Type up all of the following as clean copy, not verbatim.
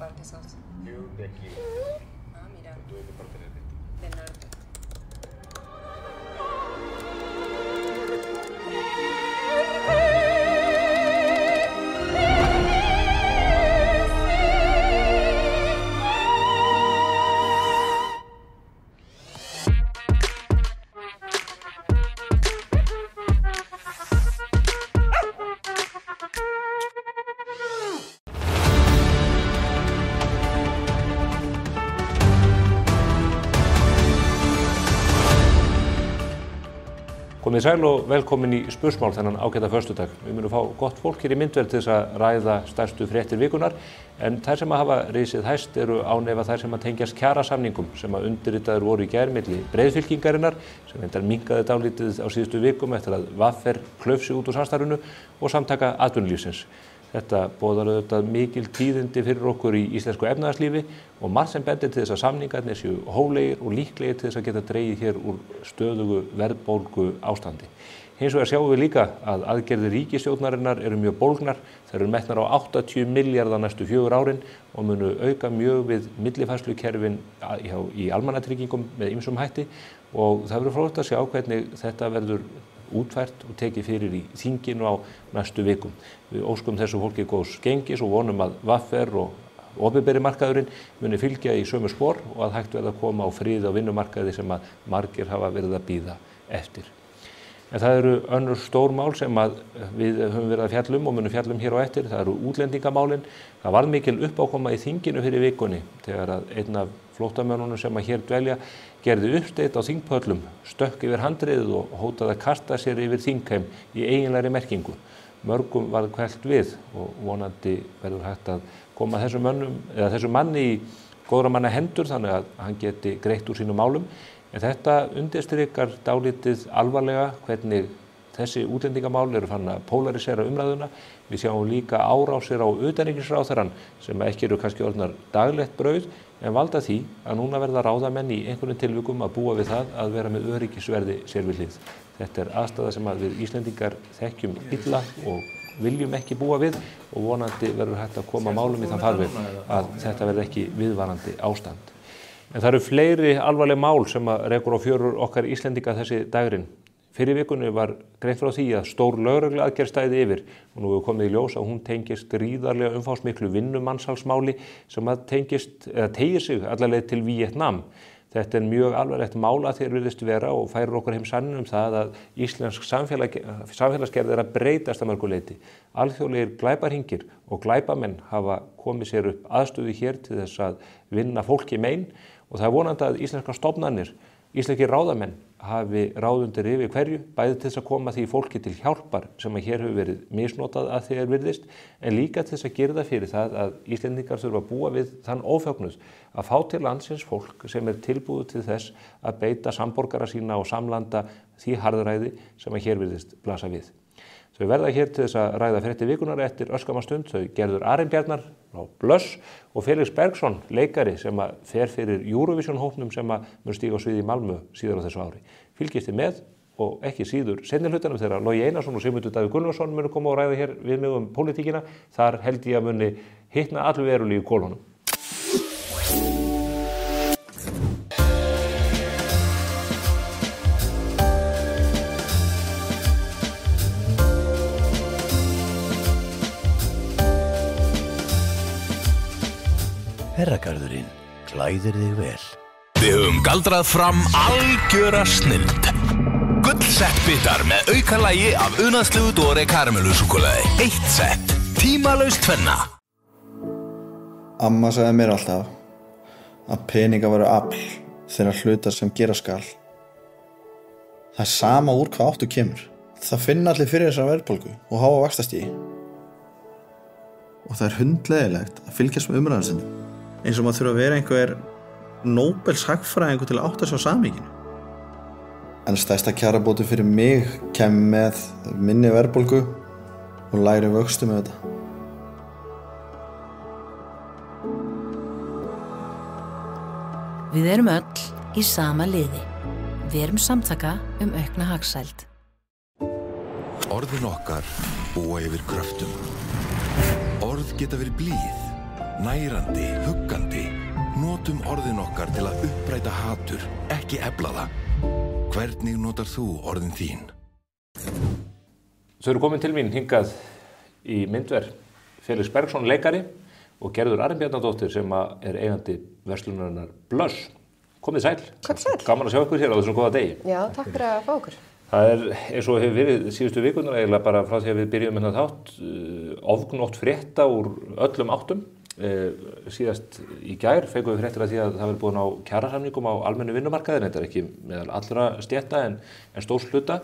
partes sos? Yo de aquí. Ah, mira. Tú de qué parte eres? Del norte. Komið sæl og velkomin í Spursmál þennan ágæta föstudag. Við munum fá gott fólk hér í myndvél til þess að ræða stærstu fréttir vikunnar, en þær sem hafa risið hæst eru án efa þær sem tengjast kjarasamningum sem undirritaðir voru í gær milli breiðfylkingarinnar, sem reyndar minnkaði dálítið á síðustu vikum eftir að VR klauf sig út úr samstarfinu, og Samtaka atvinnulífsins. Þetta boðar auðvitað mikil tíðindi fyrir okkur í íslensku efnahagslífi og margt sem bendir til þess að samningarnir séu hóflegir og líklegir til þess að geta dregið hér úr stöðugu verðbólgu ástandi. Hins vegar sjáum við líka að aðgerðir ríkisstjórnarinnar eru mjög bólgnar. Þær eru metnar á 80 milljarða næstu 4 árin og munu auka mjög við millifærslukerfin í almannatryggingum með ýmsum hætti, og það verður fróðlegt að sjá hvernig þetta verður útfært og tekið fyrir í þinginu á næstu vikum. Við óskum þessu fólki góðs gengis og vonum að VR og opinberi markaðurinn muni fylgja í sömu spor og að hægt verða að koma á frið á vinnumarkaði sem að margir hafa verið að bíða eftir. En það eru önnur stór mál sem að við höfum verið að fjalla og munum fjalla hér á eftir. Það eru útlendingamálin. Það var mikil uppákoma í þinginu fyrir vikunni þegar að einn af flóttamönnunum sem að hér dvelja gerði uppsteyt á þingpöllum, stökk yfir handriðið og hótaði að kasta sér yfir þingheim í eiginlegri merkingu. Mörgum varð kvælt við og vonandi verður hægt að koma þessum manni í góðra manna hendur þannig að hann geti greitt úr sínum málum. En þetta undirstrikar dálítið alvarlega hvernig þessi útlendingamál eru farin að pólarisera umræðuna. Við sjáum líka árásir á utanríkisráðherrann sem ekki eru kannski orðnar daglegt brauð, en valda því að núna verða ráðamenn í einhverjum tilvikum að búa við það að vera með öryggisverði sér við hlið. Þetta er aðstaða sem að við Íslendingar þekkjum illa og viljum ekki búa við, og vonandi verður hægt að koma málum í þann farveg að þetta verði ekki viðvarandi ástand. En það eru fleiri alvarleg mál sem að rekur á fjörur okkar Íslendinga þessi dagurinn. Fyrir vikunni var greint frá því að stór lögregluaðgerð stæði yfir og nú hefur komið í ljós að hún tengist gríðarlega umfangsmiklu vinnumansalsmáli sem að tegir sig alla leið til Víetnam. Þetta er mjög alvarlegt mál að því virðist vera og færir okkur heim sanninn það að íslensk samfélagsgerð er að breytast að mörgu leyti. Alþjóðlegir glæpahringir og glæpamenn hafa komið sér upp aðstöðu hér til þess að vinna fólki mein, og það er vonandi að íslenskar stofnanir, íslenskir ráðamenn hafi ráðundir yfir hverju, bæði til þess að koma því fólki til hjálpar sem að hér hefur verið misnotað að því virðist, en líka til þess að girða fyrir það að Íslendingar þurfa að búa við þann ófögnuð að fá til landsins fólk sem er tilbúið til þess að beita samborgara sína og samlanda því harðræði sem að hér virðist blasa við. Þau verða hér til þess að ræða fréttir vikunnar eftir örskamma stund, þau Gerður Arinbjarnar á Blöss og Felix Bergsson, leikari sem að fer fyrir Eurovision hópnum sem að mun stíga á svið í Malmö síðar á þessu ári. Fylgist þið með og ekki síður seinni hlutanum þegar Logi Einarsson og Sigmundur Davíð Gunnlaugsson munu koma og ræða hér við mig pólitíkina. Þar held ég að muni hitna allur verulega í kolunum. Herragarðurinn klæðir þig vel. Við höfum galdrað fram algjöra snilld. Gullsett bitar með aukalagi af unaðslegu Dore karamellusúkkulaði. 1 sett, tímalaust tvenna. Amma sagði mér alltaf að peningar væru afl þeirra hlutar sem gera skal. Það er sama úr hvað áttu kemur. Það finna allir fyrir þessar verðbólgu og háa vaxtastigi. Og það er hundleiðilegt að fylgjast með umræðarsindum. Eins og maður þurfa að vera einhver Nóbels hagfræðingur til að átta sig á samhenginu. En stærsta kjarabótin fyrir mig kemur með minni verðbólgu og lægri vöxtum með þetta. Við erum öll í sama liði. Við erum Samtaka aukna hagsæld. Orðin okkar búa yfir kröftum. Orð geta verið blíð nærandi, huggandi. Notum orðin okkar til að uppræta hatur, ekki efla það. Hvernig notar þú orðin þín? Þau eru komin til mín hingað í myndver Felix Bergsson, leikari, og Gerður Arnbjarnardóttir sem er eigandi verslunarinnar Blöss. Komið sæl. Komið sæl. Gaman að sjá ykkur hér á þessum góða degi. Já, takk fyrir að fá okkur. Það eins og hefur verið síðustu vikurnar eiginlega bara frá því að við byrjum með þátt ofgnótt frétta úr öllum áttum. Síðast í gær fengum við fréttir að því að það verið búin á kjarasamningum á almennu vinnumarkaðin. Þetta ekki meðal allra stétta en stórs hluta.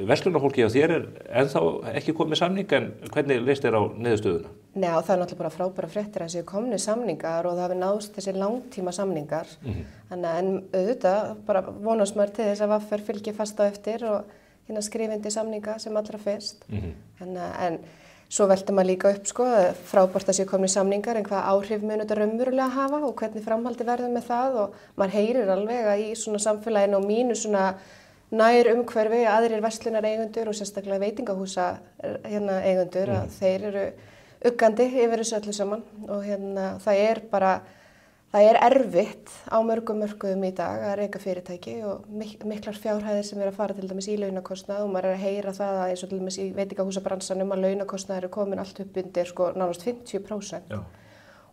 Verslunarfólki á þér ennþá ekki komið samning, en hvernig leist þér á niðurstöðuna? Nei, það náttúrulega bara frábæra fréttir að séu komnir samningar og það hafi náðst þessi langtíma samningar. Þannig en auðvitað bara vonast maður til þess að VFR fylgi fast á eftir og skrifindi samninga sem allra fyrst. En svo veltum maður líka upp frábært að séu komnir samningar, en hvað áhrif mun þetta raunverulega hafa og hvernig framhaldi verður með það, og maður heyrir alveg að í svona samfélaginu og mínu svona nær umhverfi aðrir verslunar eigendur og sérstaklega veitingahúsa eigendur að þeir eru uggandi yfir þessu öllu saman, og það er erfitt á mörgum mörkuðum í dag að reka fyrirtæki og miklar fjárhæðir sem að fara til dæmis í launakostnað, og maður að heyra það að eins og til dæmis í veitingahúsabransanum að launakostnaður eru komin allt upp undir nánast 50%. Já.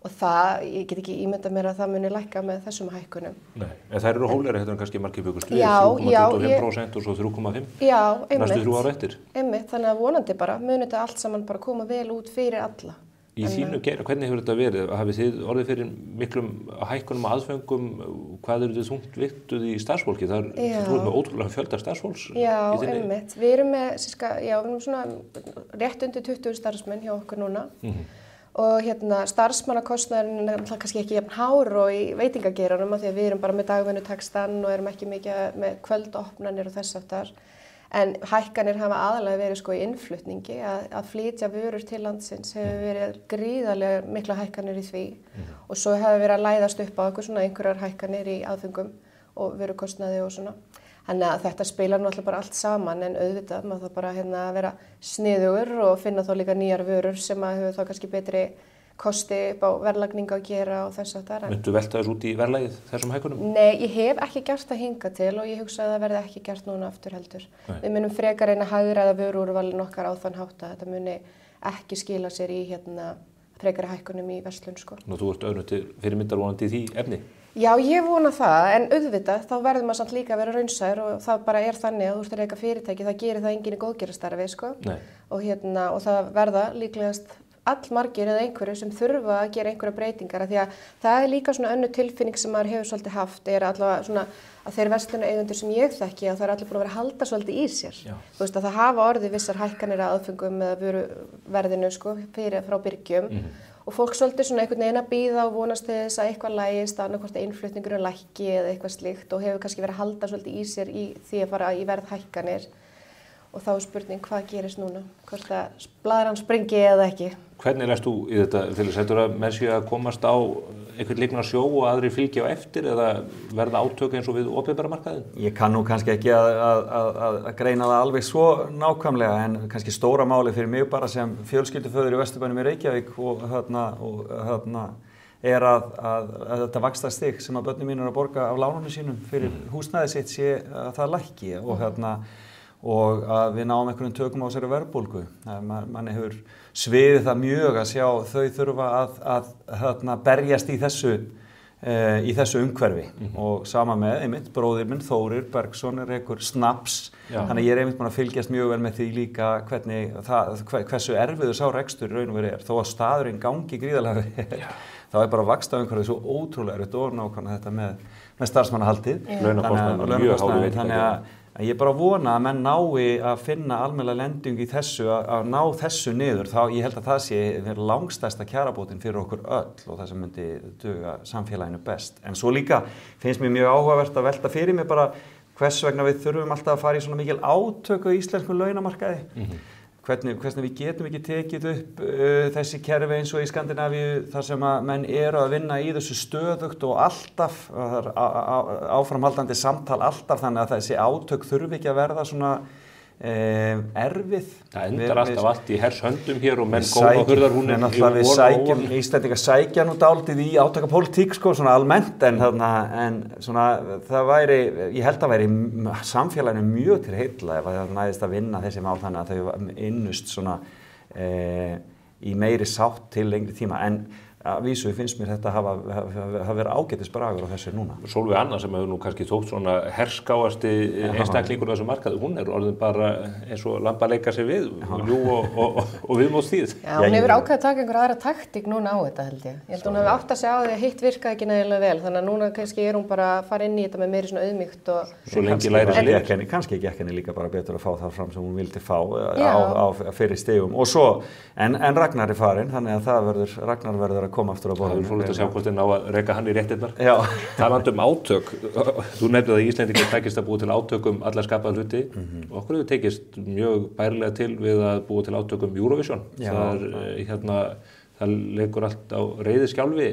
Og það, ég get ekki ímyndað mér að það muni lækka með þessum hækkunum. Nei, en það eru hóflegri en kannski margir bjögust við, 3,25% og svo 3,5%. Já, einmitt. Næstu 3 ára eftir. Einmitt, þannig að vonandi bara, muni þetta allt saman bara koma vel út fyrir alla. Í þínu geira, hvernig hefur þetta verið? Hafið þið orðið fyrir miklum hækkunum og aðföngum? Hvað eru þið þungt vigtuð í starfsfólki? Þú ert með ótrúlega fjölda starfsfólks í þinni? Já, einmitt. Við erum með svona rétt undir 20 starfsmenn hjá okkur núna. Og starfsmannakostnaðurinn er kannski ekki jafn hár og í veitingageiranum, af því að við erum bara með dagvinnutaxtann og erum ekki mikið með kvöldopnanir og þess aftar. En hækkanir hafa aðalega verið í innflutningi, að flytja vörur til landsins hefur verið gríðarlega mikla hækkanir í því. Og svo hefur verið að læðast upp á einhverjar hækkanir í aðföngum og vörukostnaði og svona. Þannig að þetta spilar náttúrulega bara allt saman, en auðvitað maður það bara að vera sniðugur og finna þá líka nýjar vörur sem að hefur þá kannski betri kosti upp á verðlagningu að gera og þess að það. Myndu velta þess út í verðlagið þessum hækkunum? Nei, ég hef ekki gert það hingað til og ég hugsa að það verði ekki gert núna aftur heldur. Nei. Við munum frekar reyna að hagræða vöruúrvalin okkar á þann hátt að þetta muni ekki skila sér í frekari hækkunum í verslun. Nú, þú ert auðvitað til fyrirmyndarvonandi í því efni? Já, ég vona það, en auðvitað þá verður maður samt líka að vera raunsær, og það bara er þannig að þú ert að reka fyrirtæki, það gerir það enginn í góðgerðarstarfi, og það verða líklegast allmargir eða einhverju sem þurfa að gera einhverja breytingar, af því að það er líka svona önnur tilfinning sem maður hefur svolítið haft, er allavega svona að þeir verslunareigendur sem ég þekki að það er allir búin að vera að halda svolítið í sér. Já. Þú veist að það hafa orðið vissar hækkanir að aðföngum eða vöruverðinu frá byrgjum. Og fólk svolítið svona einhvern veginn að bíða og vonast til þess að eitthvað lægist, annaðhvort að innflutningurinn lækki eða eitthvað slíkt, og hefur kannski verið að halda svolítið í sér í því að fara í verðhækkanir. Og þá er spurning hvað gerist núna, hvort að blaðran springi eða ekki. Hvernig lest þú í þetta, Felix, heldur að menn séu að komast á einhvern líknar sjó og aðrir fylgja á eftir, eða verða átök eins og við opinbera markaðinn? Ég kann nú kannski ekki að greina það alveg svo nákvæmlega, en kannski stóra máli fyrir mig bara sem fjölskylduföður í Vesturbænum í Reykjavík og er að þetta vaxtastig sem að börnin mín eru að borga af lánunum sínum fyrir húsnæði sitt sé að það lækki og að við náum einhvern tökum á þessari verðbólgu. Manni hefur sviðið það mjög að sjá þau þurfa að berjast í þessu umhverfi. Og sama með einmitt bróðir minn Þórir Bergsson rekur Snaps. Þannig ég einmitt búin að fylgjast mjög vel með því líka hversu erfiður sá rekstur í raun og veru er. Þó að staðurinn gangi gríðarlega vel, þá er bara vaxtaumhverfið svo ótrúlega erfitt og nákvæmlega þetta með starfsmannahaldið. Launakostnaðinn. Þannig að ég bara vona að menn nái að finna almennilega lendingu í þessu, að ná þessu niður. Ég held að það sé langstærsta kjarabótin fyrir okkur öll og það sem myndi duga samfélaginu best. En svo líka finnst mér mjög áhugavert að velta fyrir mig bara hvers vegna við þurfum alltaf að fara í svona mikil átök á íslenskum launamarkaði. Hvernig við getum ekki tekið upp þessi kerfi eins og í Skandinavíu þar sem að menn eru að vinna í þessu stöðugt og alltaf, áframhaldandi samtal alltaf, þannig að þessi átök þurfi ekki að verða svona erfið. Það endar alltaf allt í hershöndum hér og menn góða hurðarhúnin. Við Íslendingar sækja nú dálítið í átakapólitík sko, svona almennt, en svona það væri, ég held að væri samfélaginu mjög til heilla ef það næðist að vinna þessi mál þannig að þau innust svona í meiri sátt til lengri tíma, en að vísu finnst mér þetta hafa verið ágætis bragur á þessu núna. Sólveig Anna sem hefur nú kannski þótt svona herskáasti einstaklingur á þessu markaði, hún orðin bara eins og lamb að leika sér við, ljú og viðmóð stíð. Já, hún hefur ákveðið að taka einhverja aðra taktík núna á þetta held ég. Ég held hún hefur átt að segja á því að hitt virkaði ekki nægilega vel, þannig að núna kannski hún bara að fara inn í þetta með meiri svona auðmýkt og... Svo lengi læri sér lið. Kannski gekk henni líka bara betur að fá það fram sem hún vildi fá á fyrri stigum. Og svo, en Ragnar er farinn, þannig að Ragnar verður að koma aftur á borðinu. Það er svolítið að sjá hvort ná að reka hann í réttirnar. Talandi átök, þú nefndir að Íslendingar tækist að búa til átök alla skapaða hluti. Okkur hefur tekist mjög bærilega til við að búa til átök Eurovision. Það leikur allt á reiðiskjálfi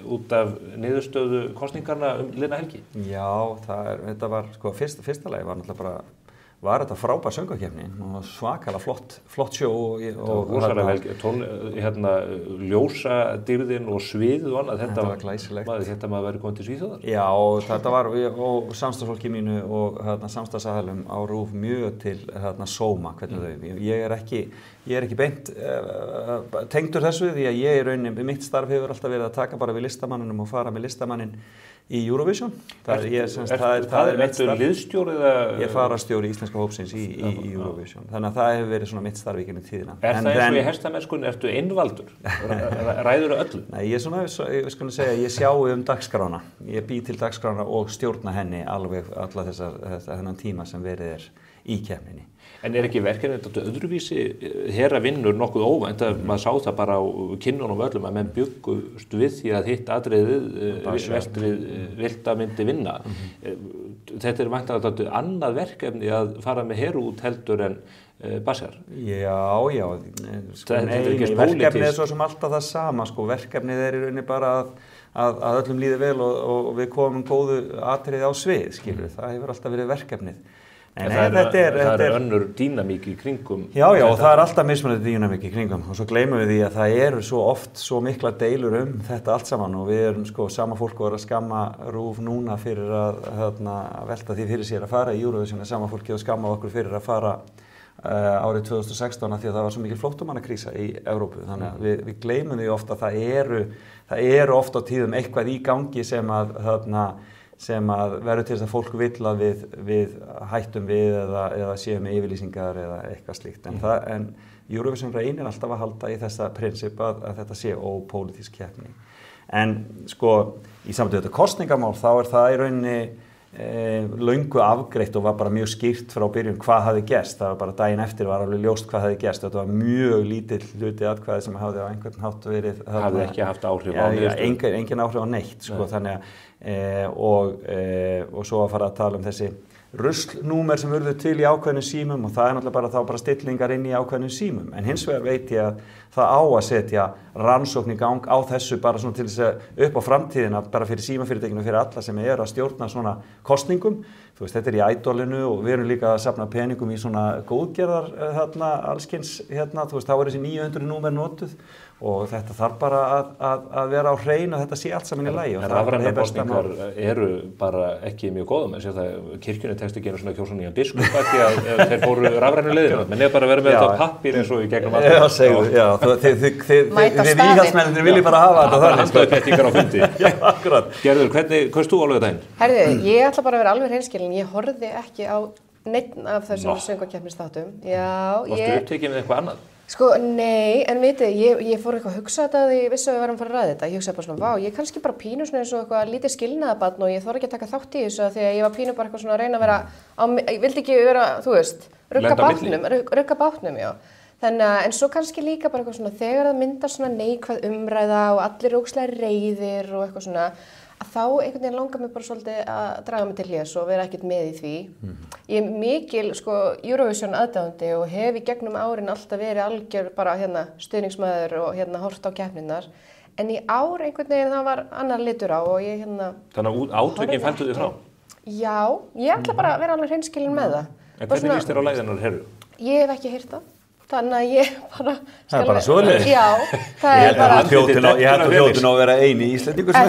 út af niðurstöðu kosningarna liðna helgi. Já, þetta var, sko, fyrsta lagi var náttúrulega bara var þetta frábær söngvakeppni og svakalega flott sjó og ljósadýrðin og sviðið og annað. Þetta var glæsilegt. Þetta maður verið komið til Svíþjóðar. Já, þetta var og samstarfsfólki mínu og samstarfsaðilum á RÚV mjög til sóma hvernig þau. Ég er ekki beint tengdur þessu því að ég í rauninni mitt starf hefur alltaf verið að taka bara við listamanninum og fara með listamanninn í Eurovision. Það er mitt starf. Liðstjóri eða? Ég farastjóri íslenska hópsins í Eurovision. Þannig að það hefur verið svona mitt starf í gegnum tíðina. Er það eins og í hestamennskunni, ertu einvaldur? Ræðurðu öllu? Nei, ég sjái dagskrána. Ég bý til dagskrána og stjórna henni alveg alla þennan tíma sem verið í keppninni. En ekki verkefnið þetta öðruvísi herra vinnur nokkuð óvænt að maður sá það bara á kinnunum öllum að menn byggust við því að hitt atriðið vestrið vilt að myndi vinna. Þetta er væntanlega annað verkefni að fara með heru út heldur en Bashar. Já. Verkefnið er svo sem alltaf það sama, sko. Verkefnið er í rauninni bara að öllum líði vel og við komum góðu atriði á svið, skilur. Það hefur alltaf verið verkefnið. Það er önnur dýnamík í kringum. Já, og það er alltaf mismunandi dýnamík í kringum og svo gleymum við því að það eru svo oft svo mikla deilur þetta allt saman og við erum sko sama fólk að skamma RÚV núna fyrir að velta því fyrir sér að fara í Eurovision og sama fólki að skamma okkur fyrir að fara árið 2016 því að það var svo mikil flóttamannakrísa í Evrópu. Þannig að við gleymum því oft að það eru oft á tíðum eitthvað í gangi sem að verður til þess að fólk vill að við hættum við eða séum með yfirlýsingar eða eitthvað slíkt. En Eurovision reynir alltaf að halda í þessa prinsip að þetta sé ópólitísk keppni. En sko, í sambandi við þetta kosningamál þá er það í rauninni löngu afgreitt og var bara mjög skýrt frá byrjun hvað hafði gerst. Það var bara daginn eftir var alveg ljóst hvað hafði gerst. Þetta var mjög lítill hluti atkvæði sem hafði á einhvern hátt verið. Hafði ekki haft áhrif á niðurstöðu? Engin áhrif á neitt, sko, þannig að og svo að fara að tala um þessi ruslnúmer sem urðu til í ákveðnum símum og það er náttúrulega bara stillingar inn í ákveðnum símum. En hins vegar veit ég að það á að setja rannsókn í gang á þessu bara svona til þess að upp á framtíðina bara fyrir símafyrirtækinu og fyrir alla sem eru að stjórna svona kosningum. Þú veist, þetta er í Idolinu og við erum líka að safna peningum í svona góðgerðar allskyns þú veist, þá er þessi 900 númer notuð og þetta þarf bara að vera á hreinu að þetta sé allt saman í lagi. Rafrænar kosningar eru bara ekki mjög góðum, en sér það kirkjunni tekst ekki einu svona kjósa nýjan biskup ekki að þeir fóru rafrænu leiðina, menn bara vera með þetta á pappír eins og í gegnum alltaf. Þið íhaldsmennir viljið bara hafa þetta þannig. Handauðpettingar á fundi. Já, akkurat. Gerður, hvernig kaust þú á laugardaginn? Herðu, ég ætla bara að vera alveg hreinskilin, ég horfði ekki á neitt af þessum söngvakeppnisþáttum. Varstu upptekið með eitthvað annað? Sko, nei, en vitið, ég fór eitthvað að hugsa þetta að ég vissi að við varum að fara að ræða þetta. Ég hugsaði bara svona, vá, ég er kannski bara pínu svona eins og eitthvað lítið skilnaðabarn og ég þorði ekki að taka þátt í þessu því að ég var pínu bara eitthvað svona að reyna að vera, ég vildi ekki vera, þú veist, rugga bátnum, já. Þannig að, en svo kannski líka bara eitthvað svona, þegar það myndar svona neikvæð umræða og allir ógeðslega reiðir og eitthvað svona, að þá einhvern veginn langar mig bara svolítið að draga mig til hliðs og vera ekkert með í því. Ég er mikil, sko, Eurovision aðdáandi og hef í gegnum árin alltaf verið algjör bara stuðningsmaður og horft á keppninnar. En í ár einhvern veginn það var annar litur á og ég Þannig að átökin felldu þig frá? Já, ég ætla bara að vera alveg hreinskilin með það. En hvernig líst þér á læðinar, herru? Ég hef ekki heyrt það. Þannig að ég bara... Það bara svoleiðis? Já, það bara... Ég held að hljótin á að vera eini Íslendingur sem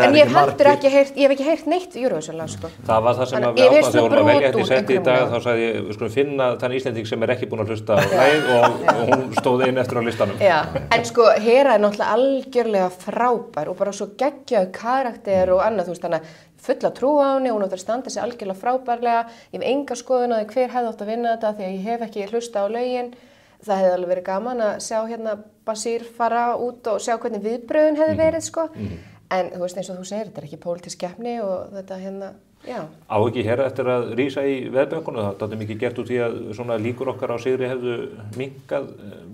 en ég hef ekki heyrt neitt Eurovision-lag, sko. Það var það sem að við ákvæðum þegar vorum að velja þetta í setti í dag, þá sagði ég, við skulum finna þann Íslending sem ekki búin að hlusta á lagið og hún stóð inn eftir á listanum. Já, en sko, Hera náttúrulega algjörlega frábær og bara svo geggjaður karakter og annað, þú veist, þannig að fulla trú á henni, hún átt að standa sig algjörlega frábærlega. Ég hef enga skoðun á því hver hefði átt að vinna þetta því að ég hef ekki hlusta á lögin. Það hefði alveg verið gaman að sjá hérna Basír fara út og sjá hvernig viðbröðun hefði verið, sko. En þú veist eins og þú segir, þetta er ekki pólitísk keppni og þetta hérna, já. Á ekki Hera eftir að rísa í veðbönkunum, það er mikið gert út í að svona líkur okkar á sigri hefðu minnkað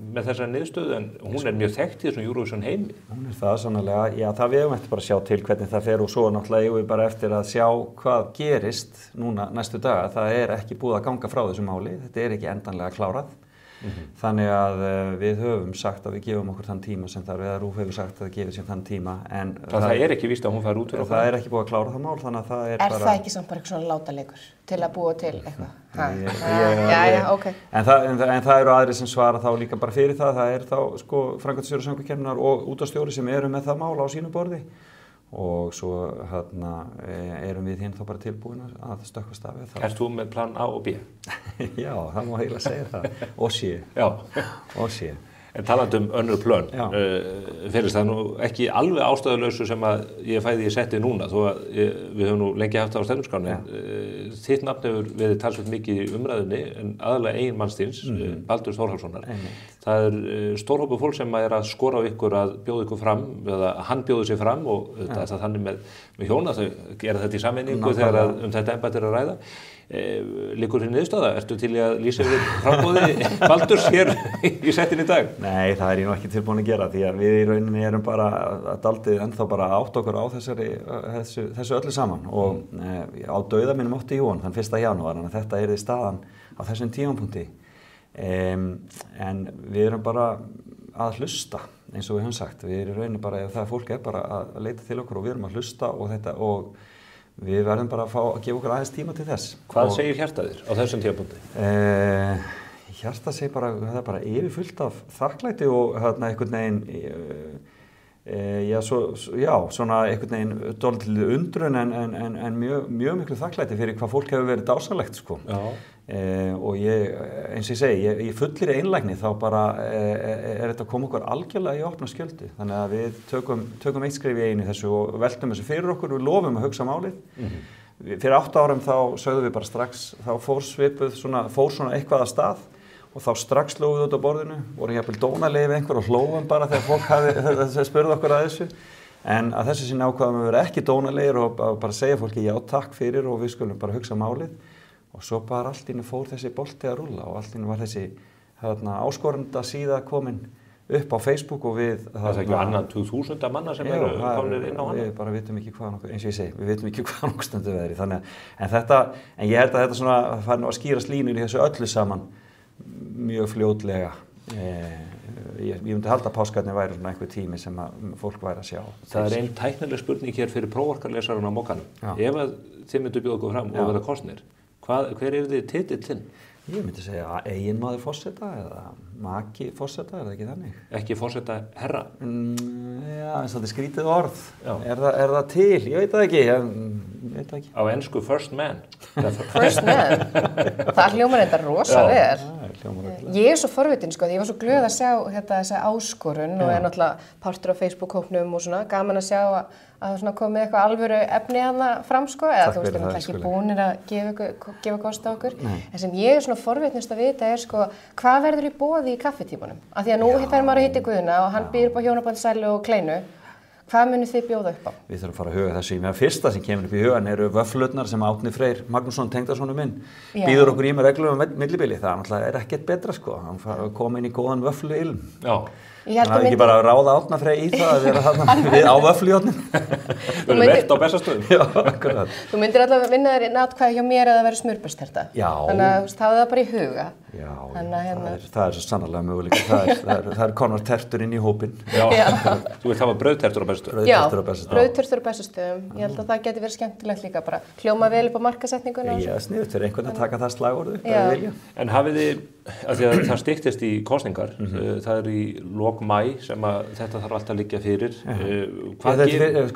með þessari niðurstöðu, en hún er mjög þekkt í þessum Eurovision heimi. Hún er það sannarlega, já það við eftir bara að sjá til hvernig það fer og svo náttúrulega við bara eftir að sjá hvað gerist núna næstu daga. Það er ekki búið að ganga frá þessu máli, þetta er ekki endanlega klárað. Þannig að við höfum sagt að við gefum okkur þann tíma sem þarf, eða RÚV hefur sagt að það gefur sér þann tíma, en það er ekki víst að hún fær út fyrir okkur. Það er ekki búið að klára það mál, þannig að það er bara... það ekki samt bara eitthvað svona látaleikur til að búa til eitthvað? Ok. En það eru aðrir sem svara þá líka bara fyrir það er þá sko framkvæmdastjóri söngvakeppninnar og útvarpsstjóri sem eru með það mál á sínu borði. Og svo erum við hinn þá bara tilbúin að stökkvast af við það. Erst þú með plan A og B? Já, það má eiginlega segja það. Og C. Já. Og C. En talandi önnur plön, fyrir það nú ekki alveg ástæðulausu sem að ég fæði í setti núna, þó að við höfum nú lengi haft það á stefnuskránni, en þitt nafn hefur verið talsveit mikið í umræðunni, en aðalega eiginmanns þíns, Baldur Þórhallssonar. Það er stór hópur fólk sem er að skora á ykkur að bjóða ykkur fram, eða hann bjóði sig fram og það er þannig með hjóna, þau gera þetta í sameiningu þegar þetta embætti er að ræða. Liggur þér niðurstaða? Ertu til í að lýsa yfir frambúði Baldurs hér í settin í dag? Nei, það er ég nú ekki tilbúin að gera því að við í rauninni erum bara að daldið ennþá bara átt okkur á þessu öllu saman og á dauða mínum 8. júní, þann 1. janúar, þannig að þetta yrði staðan á þessum tímapunkti. En við erum bara að hlusta eins og við höfum sagt. Við erum í rauninni bara, ef það fólk er bara að leita til okkur og við erum að hlusta og við verðum bara að gefa okkur aðeins tíma til þess. Hvað segir hjartað þér á þessum tímapunkti? Hjartað segir bara, það er bara yfirfullt af þakklæti og einhvern veginn, svona einhvern veginn dálítil undrun en mjög miklu þakklæti fyrir hvað fólk hefur verið dásamlegt, sko. Og ég, eins og ég segi, í fullir einlægni þá bara er þetta að koma okkur algjörlega í opna skjöldu. Þannig að við tökum eitt skref í einu þessu og veltum þessu fyrir okkur, við lofum að hugsa málið. Fyrir 8 árum þá sögðum við bara strax, þá fór svona eitthvað að stað og þá strax lófum við út á borðinu, voru jafnvel dónalegi við einhver og hlófum bara þegar fólk spurði okkur að þessu. En að þessu sinni ákvaðum við vera ekki dónalegir og bara segja fólki já takk fyrir og við skulum bara hugsa málið. Og svo bara allt í einu fór þessi bolti að rúlla og allt í einu var þessi áskorenda síða komin upp á Facebook og við... Það er ekki annað 2000 manna sem eru komin inn á hana? Við bara vitum ekki hvað nokkuð, eins og ég segi, við vitum ekki hvað nokkuð stundu veðri. En ég held að þetta svona fær nú að skýrast línur í þessu öllu saman mjög fljótlega. Ég myndi halda að páskarnir væri svona einhver tími sem að fólk væri að sjá. Það er ein tæknileg spurning hér fyrir prófarkarlesarinn á Mokkanum. Ef að þið myndu bjóða okkur fram og vera kosnir, hver er þið titillinn? Ég myndi segja eiginmaður forseta eða maki forseta, er það ekki þannig? Ekki forseta herra? Já, eins og þetta er skrítið orð. Er það til? Ég veit það ekki. Á ensku first man. First man? Það hljómar þetta rosa vel. Ég er svo forvitin, sko, því ég var svo glöð að sjá þessa áskorun og er náttúrulega partur á Facebook-hópnum og svona, gaman að sjá að svona komið eitthvað alvöru efni hana fram, sko, eða þú veist, það er ekki búnir að gefa kost á okkur. En sem ég er svona forvitnust að vita er, sko, hvað verður í boði í kaffitímanum? Af því að nú fer maður að hitta Guðna og hann býr upp á hjónabandssælu og kleinu. Hvað munið þið bjóða upp á? Við þurfum að fara að huga þessu. Með fyrsta sem kemur upp í hugan eru vöfflurnar sem Árni Freyr Magnússon, tengdasonur minn, býður okkur í með reglum millibili. Það er ekkert betra, sko. Hann kom inn í góðan vöffluilm. Þannig að ekki bara ráða Árna Freyr í það að vera þarna við á vöfflujárnum. Þú verður verkt á Bessastöðum. Já, akkurat. Þú myndir allavega vinna þér atkvæði hjá mér að það veri smurbusterta. Já. Þannig að hafa það bara í huga. Já, Þannig það er svo sannarlega möguleika. Það er konar tertur inn í hópinn. Já, þú veist það var brauðtertur á Bessastöðum. Já, brauðtertur á Bessastöðum. Ég held að það geti verið skemmtilegt líka bara. Hljóma vel upp á markasetninguna. Já, sniðugt fyrir einhvern að taka það slagorðu, ef þið vilja. En hafið þið, af því að það styttist í kosningar, það er í lok maí sem að þetta þarf alltaf að liggja fyrir.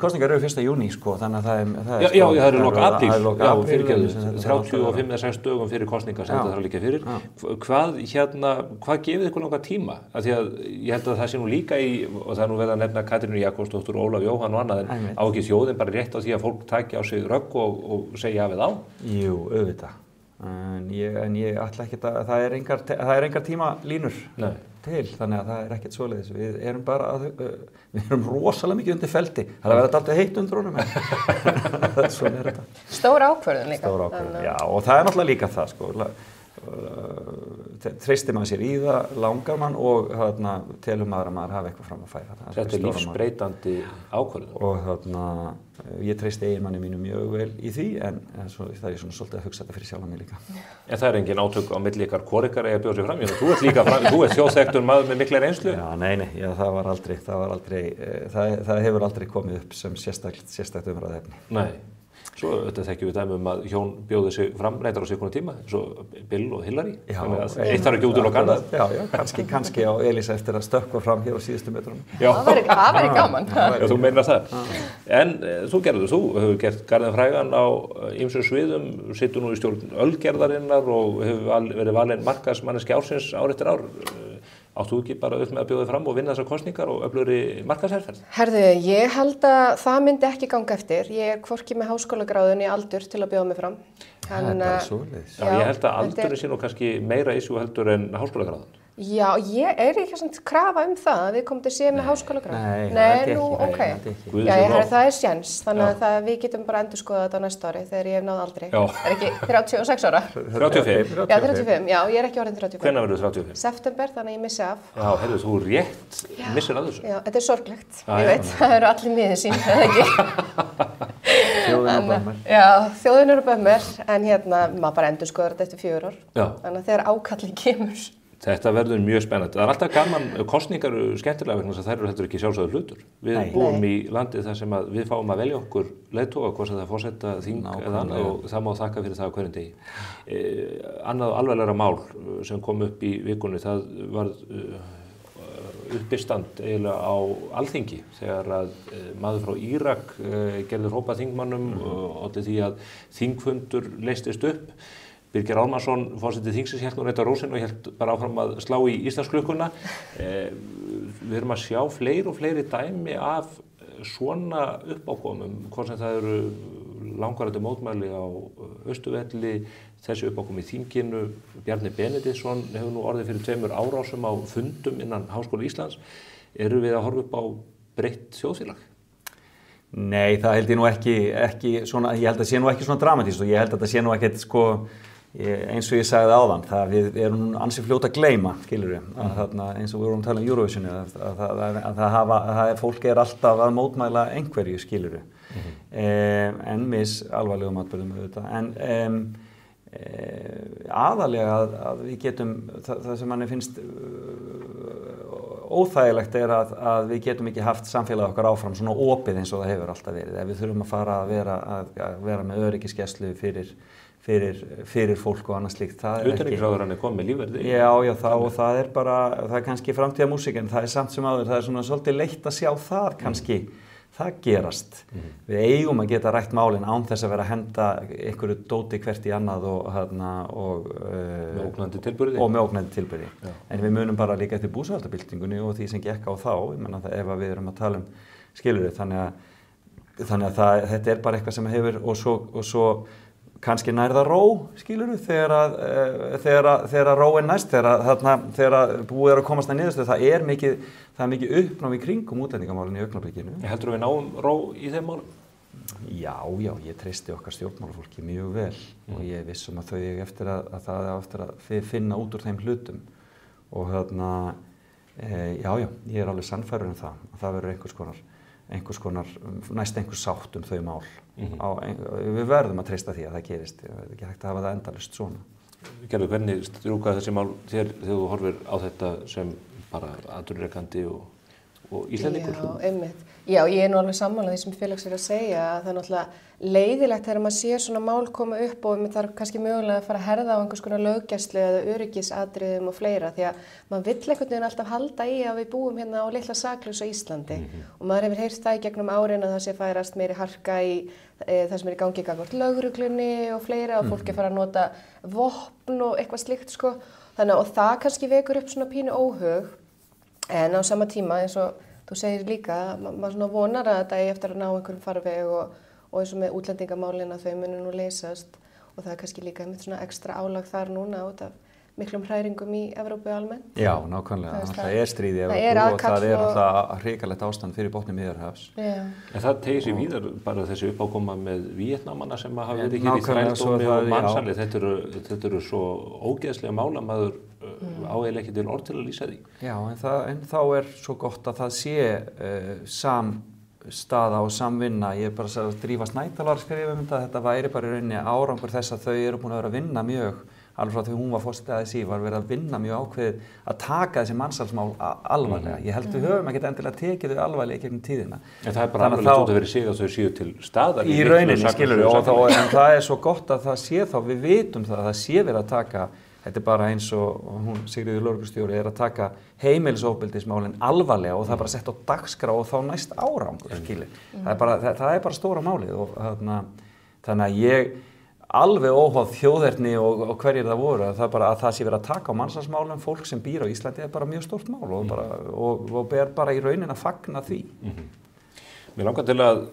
Kosningar eru 1. júní, sko, þannig að það er Já, það eru lok apríl, já, fyrirgefðu, 35 eða 6 dögum fyrir kosningar sem þetta þarf að liggja fyrir. Hvað gefið ykkur langa tíma? Af því að ég held að það sé nú líka í, og það er nú verið að nefna Katrínu Jakobsdóttur, Ólaf Jóhann og annað, en á ekki þjóðin bara rétt á því að fólk taki á sig rögg og segja af við á? Jú, auðvitað. En ég ætla ekki að, það er engar tímalínur til, þannig að það er ekkert svoleiðis. Við erum rosalega mikið undir feldi. Það er að vera dálítið heitt undir honum. Svona er þetta. Stór ákvörðun líka. Stór ákvörðun, já, og það er náttúrulega líka það, sko. Treystir maður sér í það, langar mann og telur maður að maður hafi eitthvað fram að færa. Þetta er lífsbreytandi ákvörðun. Og ég treysti eiginmanni mínu mjög vel í því, en það er ég svona svolítið að hugsa þetta fyrir sjálfa mig líka. En það er engin átök á milli ykkar hvor ykkar eigi að bjóða sig fram? Þú ert líka þú ert þjóðþekktur maður með mikla reynslu? Já, nei, það hefur aldrei komið upp sem sérstakt umræðuefni. Nei. Svo þetta þekkjum við dæmi að hjón bjóði sig fram reyndar á sig tíma, eins og Bill og Hillary. Eitt þarf ekki útilokað annað. Já, kannski á Elísa eftir að stökkva fram hér á síðustu metrunum. Það væri gaman. Já, þú meinar það. En þú hefur gert garðinn frægan á ýmsum sviðum, situr nú í stjórn Ölgerðarinnar og hefur verið valin markaðsmanneski ársins ár eftir ár. Áttu ekki bara upp með að bjóða fram og vinna þessar kosningar og öflugri markaðsherferð? Herðu, ég held að það myndi ekki ganga eftir. Ég er hvorki með háskólagráðun í aldur til að bjóða mig fram. Það er bara svoleiðis. Já, ég held að aldurinn sé nú kannski meira issue heldur en háskólagráðun. Já, ég er ekki svona krafa það að við komum til sér með háskólagráðun. Nei, það er séns, þannig að við getum bara endurskoðað þetta á næsta ári þegar ég hef náð aldrei. Er ekki 36 ára? 35? Já, 35, já, ég er ekki orðin 35. Hvenær verður 35? September, þannig að ég missi af. Já, heyrðu, þú rétt missir af þessu. Já, þetta er sorglegt, ég veit, það eru allir miður sín, eða ekki? Þjóðin á bömmir. Já, þjóðin eru bömmir, en maður bara endurskoðar þetta eftir 4 ár. Þannig að þegar ákallið kemur. Þetta verður mjög spennandi. Það er alltaf gaman, kosningar eru skemmtilega vegna þess að þær eru heldur ekki sjálfsagður hlutur. Við búum í landi þar sem við fáum að velja okkur leiðtoga, hvort sem það forseta þing eða annað og það má þakka fyrir það á hverjum degi. Annað alvarlegra mál sem kom upp í vikunni, það var uppistand eiginlega á Alþingi þegar að maður frá Írak gerði hrópa þingmannum og olli því að þingfundur leystist upp. Birgir Ármannsson, forseti þingsins, hélt nú reyndar rósinn og hélt bara áfram að slá í Íslandsklukkuna. Við erum að sjá fleiri og fleiri dæmi af svona uppákomum, hvort sem það eru langvarandi mótmæli á Austurvelli, þessi uppákomi í þinginu. Bjarni Benediktsson hefur nú orðið fyrir 2 árásum á fundum innan Háskóla Íslands. Eru við að horfa upp á breytt þjóðfélag? Nei, það held ég nú ekki svona, ég held að sé nú ekki svona dramatískt og ég held að það sé nú ekkert sko eins og ég sagði áðan, við erum ansi fljót að gleyma, skilurðu, eins og við vorum að tala um Eurovisioni, að fólk er alltaf að mótmæla einhverju, skilurðu, en alvarlegum atburðum auðvitað, en aðalega að við getum, það sem manni finnst óþægilegt er að við getum ekki haft samfélag okkar áfram svona opið eins og það hefur alltaf verið, ef við þurfum að fara að vera með öryggisgæslu fyrir fólk og annað slíkt. Utanríkisráðherrann er komið með lífverði. Já, og það er bara, það er kannski framtíðarmúsík en það er samt sem áður, það er svona svolítið leitt að sjá það kannski, það gerast. Við eigum að geta rætt málin án þess að vera að henda einhverju dóti hvert í annað með ógnandi tilburði. Og með ógnandi tilburði. En við munum bara líka eftir búsáhaldabyltingunni og því sem gekk á þá, ég menna það ef við erum að tala skilurðu, þannig að þetta er bara eitthvað sem hefur og svo kannski nær það ró, skilurðu, þegar ró er næst, þegar búið er að komast að niðurstöðu, það er mikið uppnám í kringum útlendingamálinu í augnablikinu. Heldurðu við náum ró í þeim málum? Já, ég treysti okkar stjórnmálafólki mjög vel og ég er viss að þau eftir að finna út úr þeim hlutum og ég er alveg sannfærður um það, að það verður næst einhver sátt þau mál. Við verðum að treysta því að það gerist, það er ekki hægt að hafa það endalaust svona. Gerður, hvernig strjúka þessi mál þér þegar þú horfir á þetta sem bara atvinnurekandi og Íslendingur? Já, einmitt. Já, ég nú alveg sammála því sem félags að segja að það náttúrulega leiðilegt þegar maður sér svona mál koma upp og það þarf mögulega að fara að herða á einhvers konar löggæslu eða öryggisatriðum og fleira því að maður vill einhvern veginn alltaf halda í að við búum hérna á litla saklausa Íslandi og maður hefur heyrt það í gegnum árin að það sé færast meiri harka í það sem í gangi gagnvart lögreglunni og fleira og fólk fara að nota vopn og eitthvað slíkt sko. Þannig og það kannski vekur upp svona pínu óhug en á sama tíma eins og þú segir líka, maður svona vonar að þetta eigi eftir að ná einhverjum farveg og eins og með útlendingamálin að þau munu nú leysast og það er kannski líka einmitt svona ekstra álag þar núna út af miklum hræringum í Evrópu almennt. Já, nákvæmlega. Það er stríð í Evrópu og það er alltaf hrikalegt ástand fyrir botni Miðjarðarhafs. En það tegir sig víðar bara þessi uppákoma með Víetnamanna sem hafa verið hér í þrældómi og mansali. Þetta eru svo ógeðslega mál að maður á eiginlega ekki til orð til að lýsa því. Já, en þá er svo gott að það sé samstaða og samvinna. Ég er bara að drífa Snædal að skrifa um þetta væri bara í rauninni árangur þess að þau eru búin að vera að vinna mjög alveg frá því hún var forseti ASÍ var verið að vinna mjög ákveðið að taka þessi mansalsmál alvarlega. Ég held við höfum ekkert endilega tekið þau alvarlega í gegnum tíðina. En það er bara alvarlegt út að vera sig að þau séu til staðar í rauninni, skilur við, en það er svo gott að það sé þá, við vitum það að það sé verið að taka, þetta er bara eins og hún Sigríður lögreglustjóri er að taka heimilisofbeldismálin alvarlega og það er bara sett á dagskrá og þá næst árangur, skilur. Það er bara stóra málið og þannig að ég alveg óháð þjóðerni og hverjir það voru, það bara að það sé verið að taka á mansalsmálum fólk sem býr á Íslandi er bara mjög stórt mál og ber bara í raunin að fagna því. Mér langar til að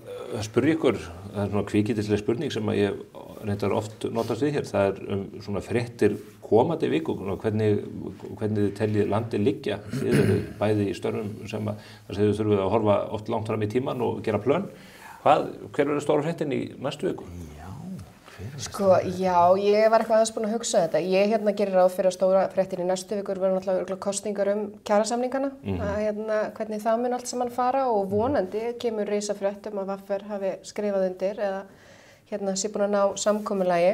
spyrja ykkur, það er svona kvikindisleg spurning sem að ég reyndar oft notast við hér, það er svona fréttir komandi viku, hvernig þið teljið landi liggja, þið eru bæði í störfum sem að þess að þið þurfum að horfa oft langt fram í tíman og gera plön. Hver verður stóra fréttin í næstu viku? Sko, já, ég var eitthvað aðeins búin að hugsa þetta. Ég gerir ráð fyrir að stóra fréttin í næstu vikur verður náttúrulega kosningar kjarasamningana, hvernig það mun allt saman fara og vonandi kemur risafrétt að VR hafi skrifað undir eða sé búin að ná samkomulagi.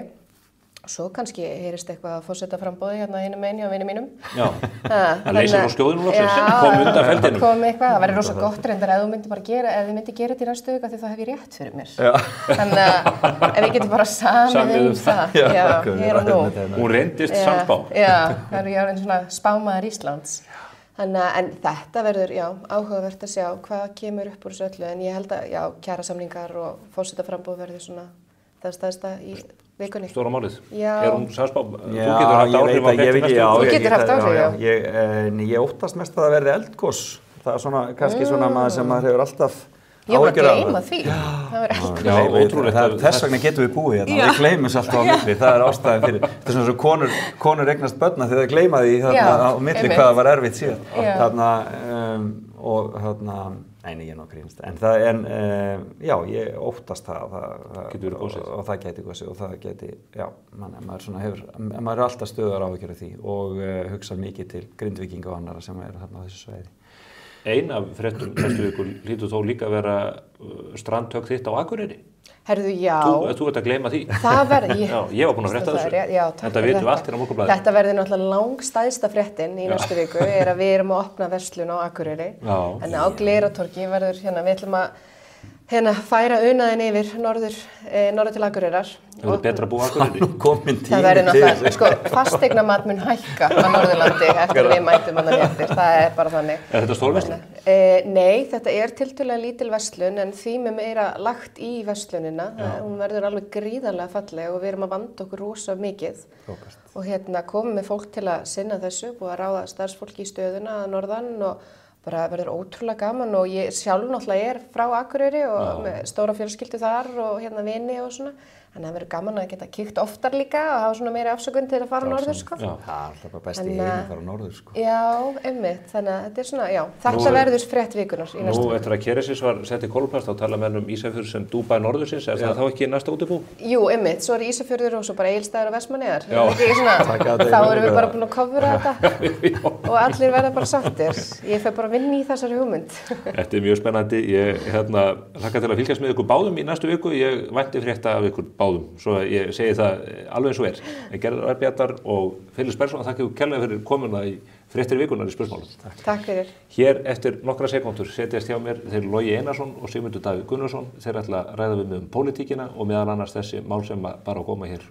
Svo kannski heyrist eitthvað að forsetaframboði hinum megin hjá vinum mínum. Já, að leysa frá skjóðinu loksins, kom undan feldinum. Kom eitthvað, það væri rosa gott reyndar ef þið myndi gera þetta í næstu viku því þá hef ég rétt fyrir mér. Já. Þannig að ef við getum bara samið það. Já, hér og nú. Hún reyndist samspá. Já, það er ég svona spámaður Íslands. Þannig að, en þetta verður, já, áhugavert að sjá hvað kemur upp úr þessu öllu en ég held að, já, kjarasamningar og forsetaframboð verður svona það stærsta í vikunni. Stóra málið. Já. Er hún samspá? Þú getur haft áhrif á fréttir næstu viku. Þú getur haft áhrif, já. Ég óttast mest að það verði eldgos. Það er svona, kannski svona maður sem maður hefur alltaf ég var að gleyma því. Það var eldgos. Já, ótrúlegt. Þess vegna getum við búið hérna. Við gleymum sér alltaf á milli. Það er ástæðan fyrir. Þetta er svona svo konur eignast börna þegar það gleyma því á milli hvað það var erfitt síðan. Þarna, og þarna, ég er nokkuð grínast, já, ég óttast það og það gæti gósið og það gæti, já, maður er alltaf stöðugar áhyggjur af því og hugsa mikið til Grindvíkinga og annara sem eru þarna á þessu svæði. Ein af fréttum næstu viku hlýtur þó líka að vera strandhögg þitt á Akureyri. Herðu, já. Þú ert að gleyma því. Það verður, ég var búin að frétta þessu. Já, takk þetta vitum við allt hérna á Morgunblaðinu. Þetta verður náttúrulega langstæðsta fréttin í næstu viku er að við erum að opna verslun á Akureyri. Já. En á Gleiratorgi verður við ætlum að færa unaðinn yfir norður til Akureyrar. Það er betra að búa á Akureyri. Komin tími til. Það verður náttúrulega, fasteignamat mun hækka á Norðurlandi eftir við mætum hann eftir. Það er bara þannig. Er þetta stór verslun? Nei, þetta er tiltölulega lítil verslun en því með meira lagt í verslunina. Hún verður alveg gríðarlega falleg og við erum að vanda okkur rosa mikið. Og komum með fólk til að sinna þessu, búið að ráða starfsfólki í stöðuna að norðan og bara verður ótrúlega gaman og ég sjálf náttúrulega er frá Akureyri og með stóra fjölskyldu þar og vini og svona. Þannig að það verður gaman að geta kíkt oftar líka og hafa svona meiri afsökun til að fara norður, sko. Já, það er alltaf bara besti í heimi að fara norður, sko. Já, einmitt. Þannig að þetta er svona, já, þetta verður frétt vikunar í næstu. Nú, eftir að Keresis var sett í kólplast, þá tala menn Ísafjörður sem Dúbæ norðursins, er það þá ekki næsta útibú? Jú, einmitt. Svo er Ísafjörður og svo bara Egilsstaðir og Vestmannaeyjar. Þá erum við bara búin að kofra þetta og allir verða bara sáttir. Ég fer bara að vinna í þessari hugmynd. Þetta er mjög spennandi. Ég hlakka til að fylgjast með ykkur báðum í næstu viku. Ég vænti frétta af ykkur báðum báðum, svo ég segi það alveg eins og Gerðar Bjarnar og Felix Bergsson, þakka ykkur kærlega fyrir komuna í fréttir vikunnar í Spursmálum. Takk fyrir. Hér eftir nokkra sekúndur setjast hjá mér þeir Logi Einarsson og Sigmundur Davíð Gunnarsson. Þeir ætla að ræða við mig pólitíkina og meðal annars þessi mál sem bara að koma hér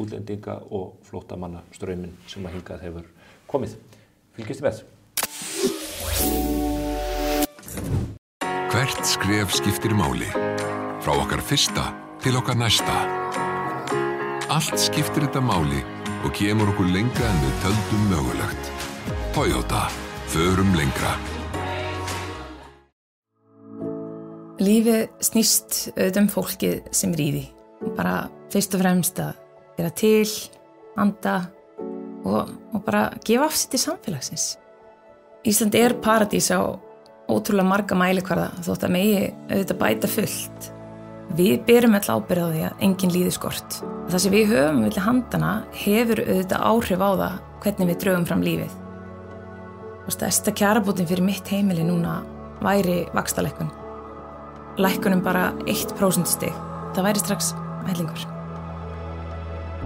útlendinga og flóttamannastrauminn sem að hingað hefur komið. Fylgist með. Hvert skref skiptir máli. Frá okkar fyrsta til okkar næsta. Allt skiptir þetta máli og kemur okkur lengra en við töldum mögulegt. Toyota. Förum lengra. Lífið snýst auðvitað fólkið sem ríði. Bara fyrst og fremst að gera til, anda og bara gefa af sér til samfélagsins. Ísland paradís á ótrúlega marga mælikvarða þótt að megi auðvitað bæta fullt. Við berum öll ábyrgð á því að enginn líði skort. Það sem við höfum milli handana hefur auðvitað áhrif á það hvernig við drögum fram lífið. Og stærsta kjarabótin fyrir mitt heimili núna væri vaxtalækkun. Lækkunum bara 1% stig. Það væri strax hellingur.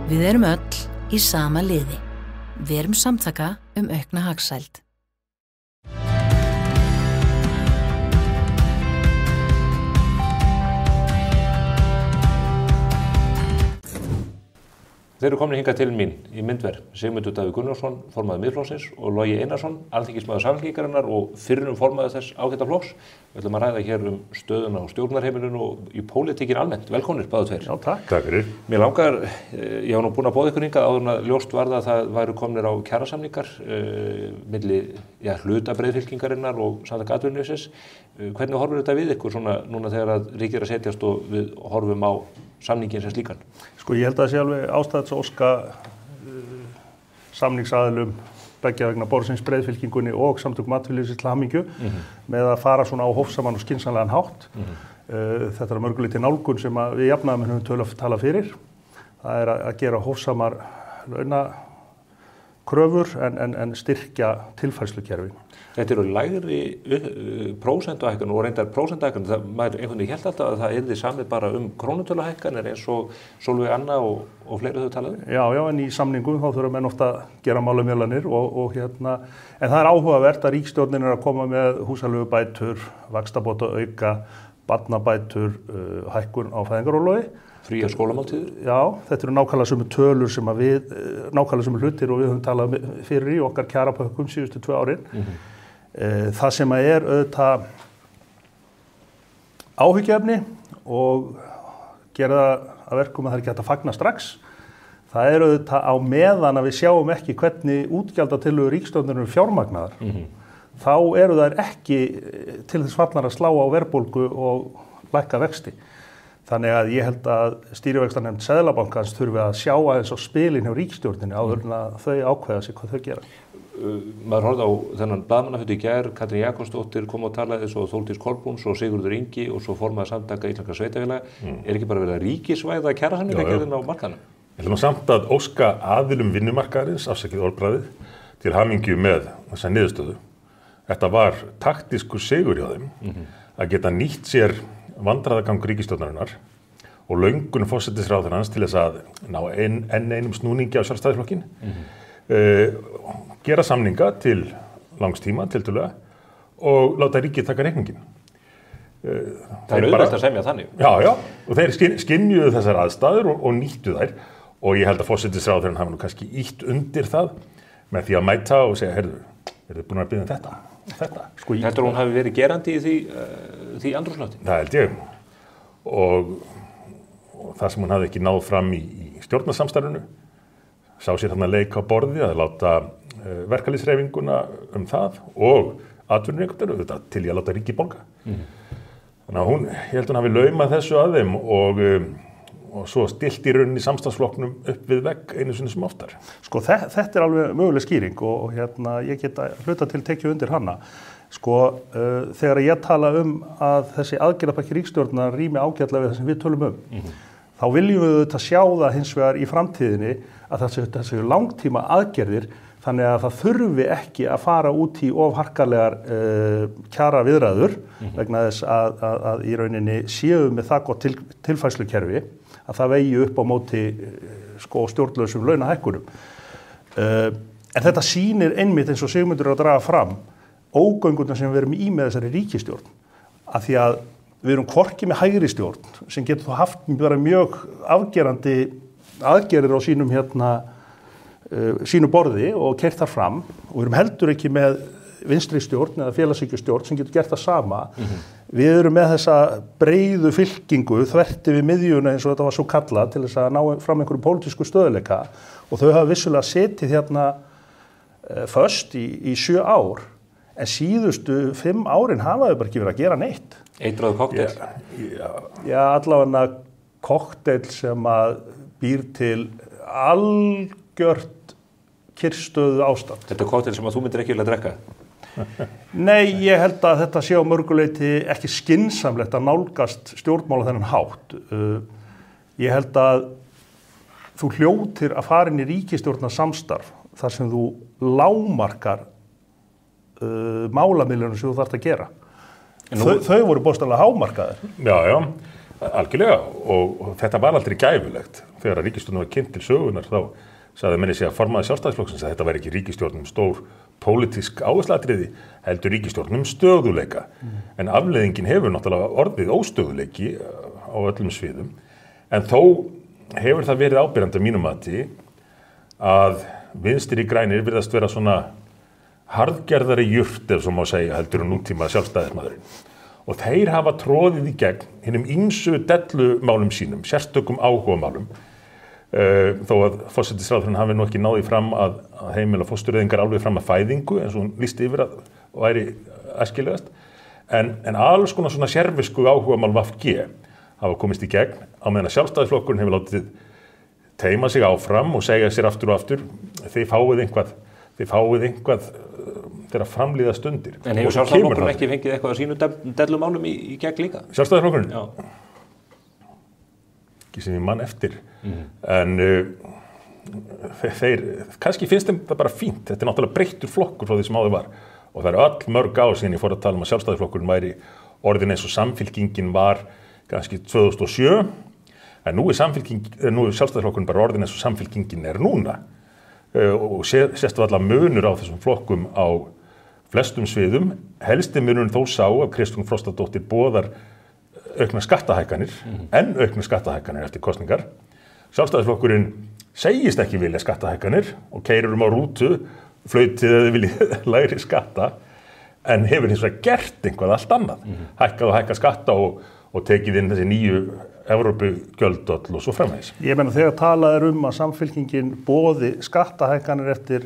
Við erum öll í sama liði. Verum samtaka aukna hagsæld. Þeir eru komin hingað til mín í myndver Sigmundur Davíð Gunnarsson, formaður Miðflokksins og Logi Einarsson, alþingismaður Samfylkingarinnar og fyrrum formaður þess ágæta flokks. Við ætlum að ræða hér stöðuna á stjórnarheimilinu og í pólitíkin almennt. Velkomnir, báðu tveir. Já, takk. Takk fyrir. Mér langar, ég var nú búin að bóða ykkur hingað áður en að ljóst var það væru komnir á kjarasamningar milli hlutabreiðfylkingarinnar og Samtaka atvinnulífsins. Hvernig horfir þetta við ykkur svona núna þegar að ríkir að setjast og við horfum á samningin sem slíkan? Sko ég held að það sé alveg ástæðs að óska samningsaðilum beggja vegna borðsins breiðfylkingunni og Samtökum atvinnulífsins til hamingju með að fara svona á hófsaman og skynsamlegan hátt. Þetta er að mörgu leyti nálgun sem við jafnaðarmenn höfum talað fyrir. Það að gera hófsamar launakröfur en styrkja tilfærslukerfi. Þetta eru lægri prósentuhækkun og reyndar prósentuhækkun. Maður einhvern veginn hélt alltaf að það yrði samið bara krónutöluhækkanir eins og Sólveig Anna og fleiri þau talaðu. Já, en í samningum þá þurfa menn ofta að gera málamiðlanir en það er áhugavert að ríkisstjórnin að koma með húsaleigubætur, vaxtabóta auka, barnabætur, hækkun á fæðingarorlofi. Fríar skólamáltíðir? Já, þetta eru nákvæmlega sömu tölur sem nákvæmlega sömu hlutir og við höfum talað fyrir í okkar kjarapökkum síðustu 2 árin. Það sem auðvitað áhyggjuefni og gera að verkum að það ekki hægt að fagna strax. Það auðvitað á meðan að við sjáum ekki hvernig útgjaldatillögur ríkisstjórnarinnar eru fjármagnaðar. Þá eru þær ekki til þess fallnar að slá á verðbólgu og lækka vexti. Þannig að ég held að stýrivextanefnd Seðlabankans þurfi að sjá aðeins á spilin hjá ríkisstjórninni áður en að þau ákveða sig hvað þau gera. Maður horfði á þennan blaðamannafund í gær, Katrín Jakobsdóttir kom og talaði, svo Þórdís Kolbrúns og Sigurður Ingi og svo formaður Samtaka íslenskra sveitarfélaga. Er ekki bara verið að ríkisvæða kjarasamningagerðina á markaðnum? Ég ætla nú samt að óska aðilum vinnumarkaðarins, afsakið orðbragðið, til hamingju með þessa niðurstöðu. Þetta var taktískur sigur hjá þeim að geta nýtt sér vandræðagang ríkisstjórnarinnar og löngun forsætisráðherrans til þess að ná einum snúningi á Sjálfstæðisflokkinn, gera samninga til langs tíma, tiltölulega, og láta ríkið taka reikningin. Það er auðvitað að semja þannig. Já, og þeir skynjuðu þessar aðstæður og nýttu þær og ég held að forsætisráðherrann hafi nú kannski ýtt undir það með því að mæta og segja, heyrðu, eru þið búin að biðja þetta? Heldur hún hafi verið gerandi í því andrúmslofti? Það held ég. Og það sem hún hafði ekki náð fram í stjórnarsamstarfinu, sá sér þarna leik á borði að láta verkalýðshreyfinguna það og atvinnurekendur auðvitað til í að láta ríkið borga. Þannig að ég held hún hafi laumað þessu að þeim og svo stilt í rauninni samstarfsflokknum upp við vegg einu sinni sem oftar. Sko þetta er alveg möguleg skýring og ég get að hluta til tekið undir hana. Sko þegar ég tala að þessi aðgerðapakki ríkisstjórnar rými ágætlega við það sem við tölum þá viljum við auðvitað sjá það hins vegar í framtíðinni að þessi langtíma aðgerðir þannig að það þurfi ekki að fara út í of harkalegar kjara viðræður vegna þess að í rauninni séum með það gott tilfærslukerfi að það vegi upp á móti sko stjórnlausum launahækkunum. En þetta sýnir einmitt eins og Sigmundur að draga fram ógöngurnar sem við erum í með þessari ríkisstjórn. Af því að við erum hvorki með hægri stjórn sem getur þá haft bara mjög afgerandi aðgerðir á sínu borði og keyrt þar fram og við erum heldur ekki með vinstri stjórn eða félagshyggjustjórn sem getur gert það sama. Við erum með þessa breiðu fylkingu þvert yfir miðjuna eins og þetta var svo kallað til þess að ná fram einhverjum pólitísku stöðuleika og þau hafa vissulega setið föst í 7 ár en síðustu 5 árin hafa þau bara ekki verið að gera neitt. Eitraður kokteil? Já, allavega kokteil sem að býr til algjört kyrrstöðu ástand. Þetta kokteil sem að þú myndir ekki vilja drekka? Nei, ég held að þetta sé á mörguleiti ekki skynsamlegt að nálgast stjórnmála þennan hátt. Ég held að þú hljótir að fara inn í ríkisstjórnarsamstarf þar sem þú lágmarkar málamiðlunum sem þú þarft að gera. Þau voru bókstaflega hámarkaðir. Já, algjörlega og þetta var aldrei gæfulegt. Þegar að ríkisstjórnin var kynnt til sögunar þá sagði menni sig að formaður Sjálfstæðisflokksins að þetta væri ekki ríkisstjórn stór pólitísk áherslaatriði, heldur ríkisstjórn stöðuleika. En afleiðingin hefur náttúrulega orðið óstöðuleiki á öllum sviðum. En þó hefur það verið ábyrjandi að mínum mati að vinstri grænir virðast vera svona harðgerðari jurt, ef svo má segja, heldur nútíma sjálfstæðismaðurinn. Og þeir hafa tróðið í gegn hinum ýmsu dellumálum sínum, sérstökum áhugamálum. Þó að forsætisráðherrann hafi nú ekki náði fram að heimila fóstureyðingar alveg fram að fæðingu eins og hún lýsti yfir að væri æskilegast. En alls konar svona sérvisku áhugamál VG hafa komist í gegn á meðan að Sjálfstæðisflokkurinn hefur látið teima sig áfram og segja sér aftur og aftur þið fáið einhvað þegar framlíða stundir. En hefur Sjálfstæðisflokkurinn ekki fengið eitthvað að sínu dellumálum í gegn líka? Sjálfstæðisflokkurinn? Já. Sem ég mann eftir, en þeir, kannski finnst þeim það bara fínt, þetta er náttúrulega breyttur flokkur frá því sem áður var og það eru all mörg ár síðan ég fór að tala að Sjálfstæðisflokkurinn væri orðin eins og Samfylkingin var kannski 2007, en nú er Sjálfstæðisflokkurinn bara orðin eins og Samfylkingin er núna og sést allar munur á þessum flokkum á flestum sviðum, helsti munurinn þó sá að Kristrún Frostadóttir boðar aukna skattahækkanir, en aukna skattahækkanir eftir kosningar. Sjálfstæðisflokkurinn segist ekki vilja skattahækkanir og keyrir á rútu, flautið eða vilja lægri skatta, en hefur hins vegar gert eitthvað allt annað. Hækkað og hækkað skatta og tekið inn þessi nýju Evrópugjöldöll og svo framvegis. Ég meina þegar talað er að Samfylkingin boði skattahækkanir eftir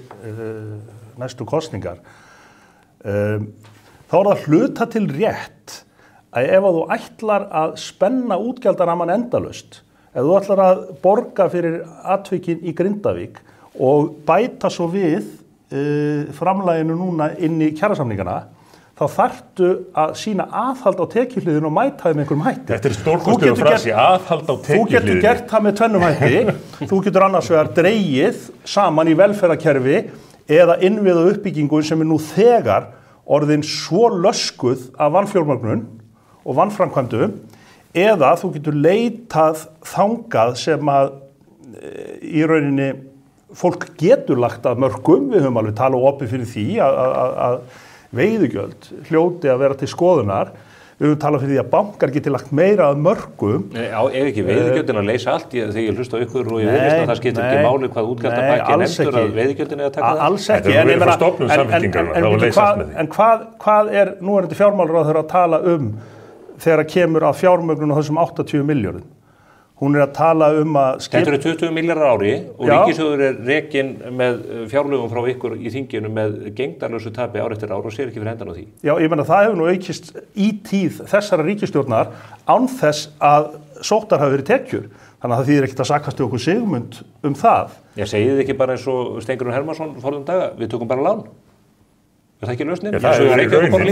næstu kosningar, þá er það hluta til rétt að ef þú ætlar að spenna útgjaldaraman endalaust, ef þú ætlar að borga fyrir atvikin í Grindavík og bæta svo við framlaginu núna inn í kjarasamningana, þá þarftu að sýna aðhald á tekjuhliðinu og mæta þeim einhverjum hætti. Þetta er stórkostlegur frasi, aðhald á tekjuhliðinu. Þú getur gert það með tvennum hætti. Þú getur annars vegar dregið saman í velferðarkerfi eða innviða uppbyggingu sem er nú þegar orðin svo löskuð af vanfjármögnun og vanframkvæmdum, eða þú getur leitað þangað sem að í rauninni fólk getur lagt að mörkum. Við höfum alveg talað opið fyrir því að veiðigjöld hljóti að vera til skoðunar. Við höfum talað fyrir því að bankar geti lagt meira að mörkum. Ef ekki veiðigjöldin að leysa allt, þegar ég hlusta ykkur og ég veist að það skiptir ekki máli hvað útgjaldabæki er nefndur að veiðigjöldin er að taka það. Alls ekki. En hvað er núverandi fjármálaráðherra að tala þegar kemur að fjármögnun á þessum 80 milljörðum? Hún er að tala að Þetta eru 20 milljarðar ári og ríkissjóður er rekinn með fjárlögum frá ykkur í þinginu með gegndarlausu tapi ár eftir ár og sér ekki fyrir hendan á því. Já, ég meina það hefur nú aukist í tíð þessara ríkisstjórnar án þess að sóttar hafi verið tekjur. Þannig að það þýðir ekkert að sakast okkur Sigmund það. Ég segið þið ekki bara eins og Steingrún Hermannsson forðum daga, við tökum bara lán. Er það ekki lausnin?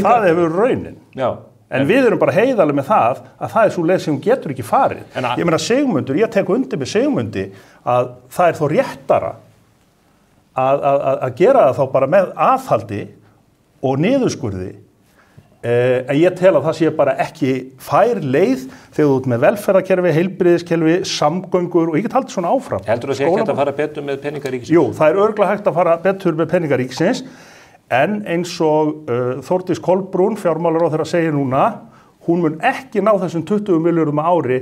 Það hefur raunin. Já. En við erum bara heiðarlega með það að það er svo leið sem hún getur ekki farið. Ég meina Sigmundur, ég tek undir með Sigmundi að það er þó réttara að gera það þá bara með aðhaldi og niðurskurði En ég tel að það sé bara ekki fær leið þegar þú ert með velferðarkerfi, heilbrigðiskerfi, samgöngur og ég get haldið svona áfram. Heldur það sé ekki hægt að fara betur með peninga ríkisins? Jú, það er örugglega hægt að fara betur með peninga ríkisins en eins og Þórdís Kolbrún, fjármálaráðherra, segir núna, hún mun ekki ná þessum 20 milljörðum á ári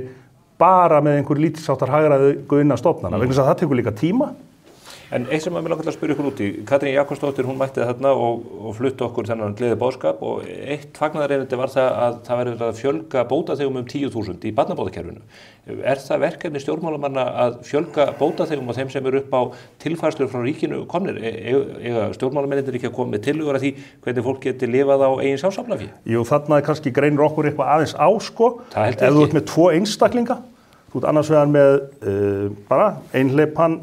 bara með einhver lítilsháttar hagræðingu innan stofnana, vegna þess að það tekur líka tíma. En eitt sem mig langar til að spyrja ykkur út í, Katrín Jakobsdóttir, hún mætti þarna og flutti okkur þennan gleði boðskap og eitt fagnaðareinindi var það að það verður að fjölga bótaþegum 10.000 í barnabótakerfinu. Er það verkefni stjórnmálamanna að fjölga bótaþegum og þeim sem eru upp á tilfærslur frá ríkinu komnir? Eiga stjórnmálamennir ekki að koma með tillögur að því hvernig fólk geti lifað á eigin sjálfsaflafé? Jú, þarna kannski greinir okkur eitthvað aðeins á, sko. Ef þú ert með 2 einstaklinga, þú ert annars vegar með bara einhleypan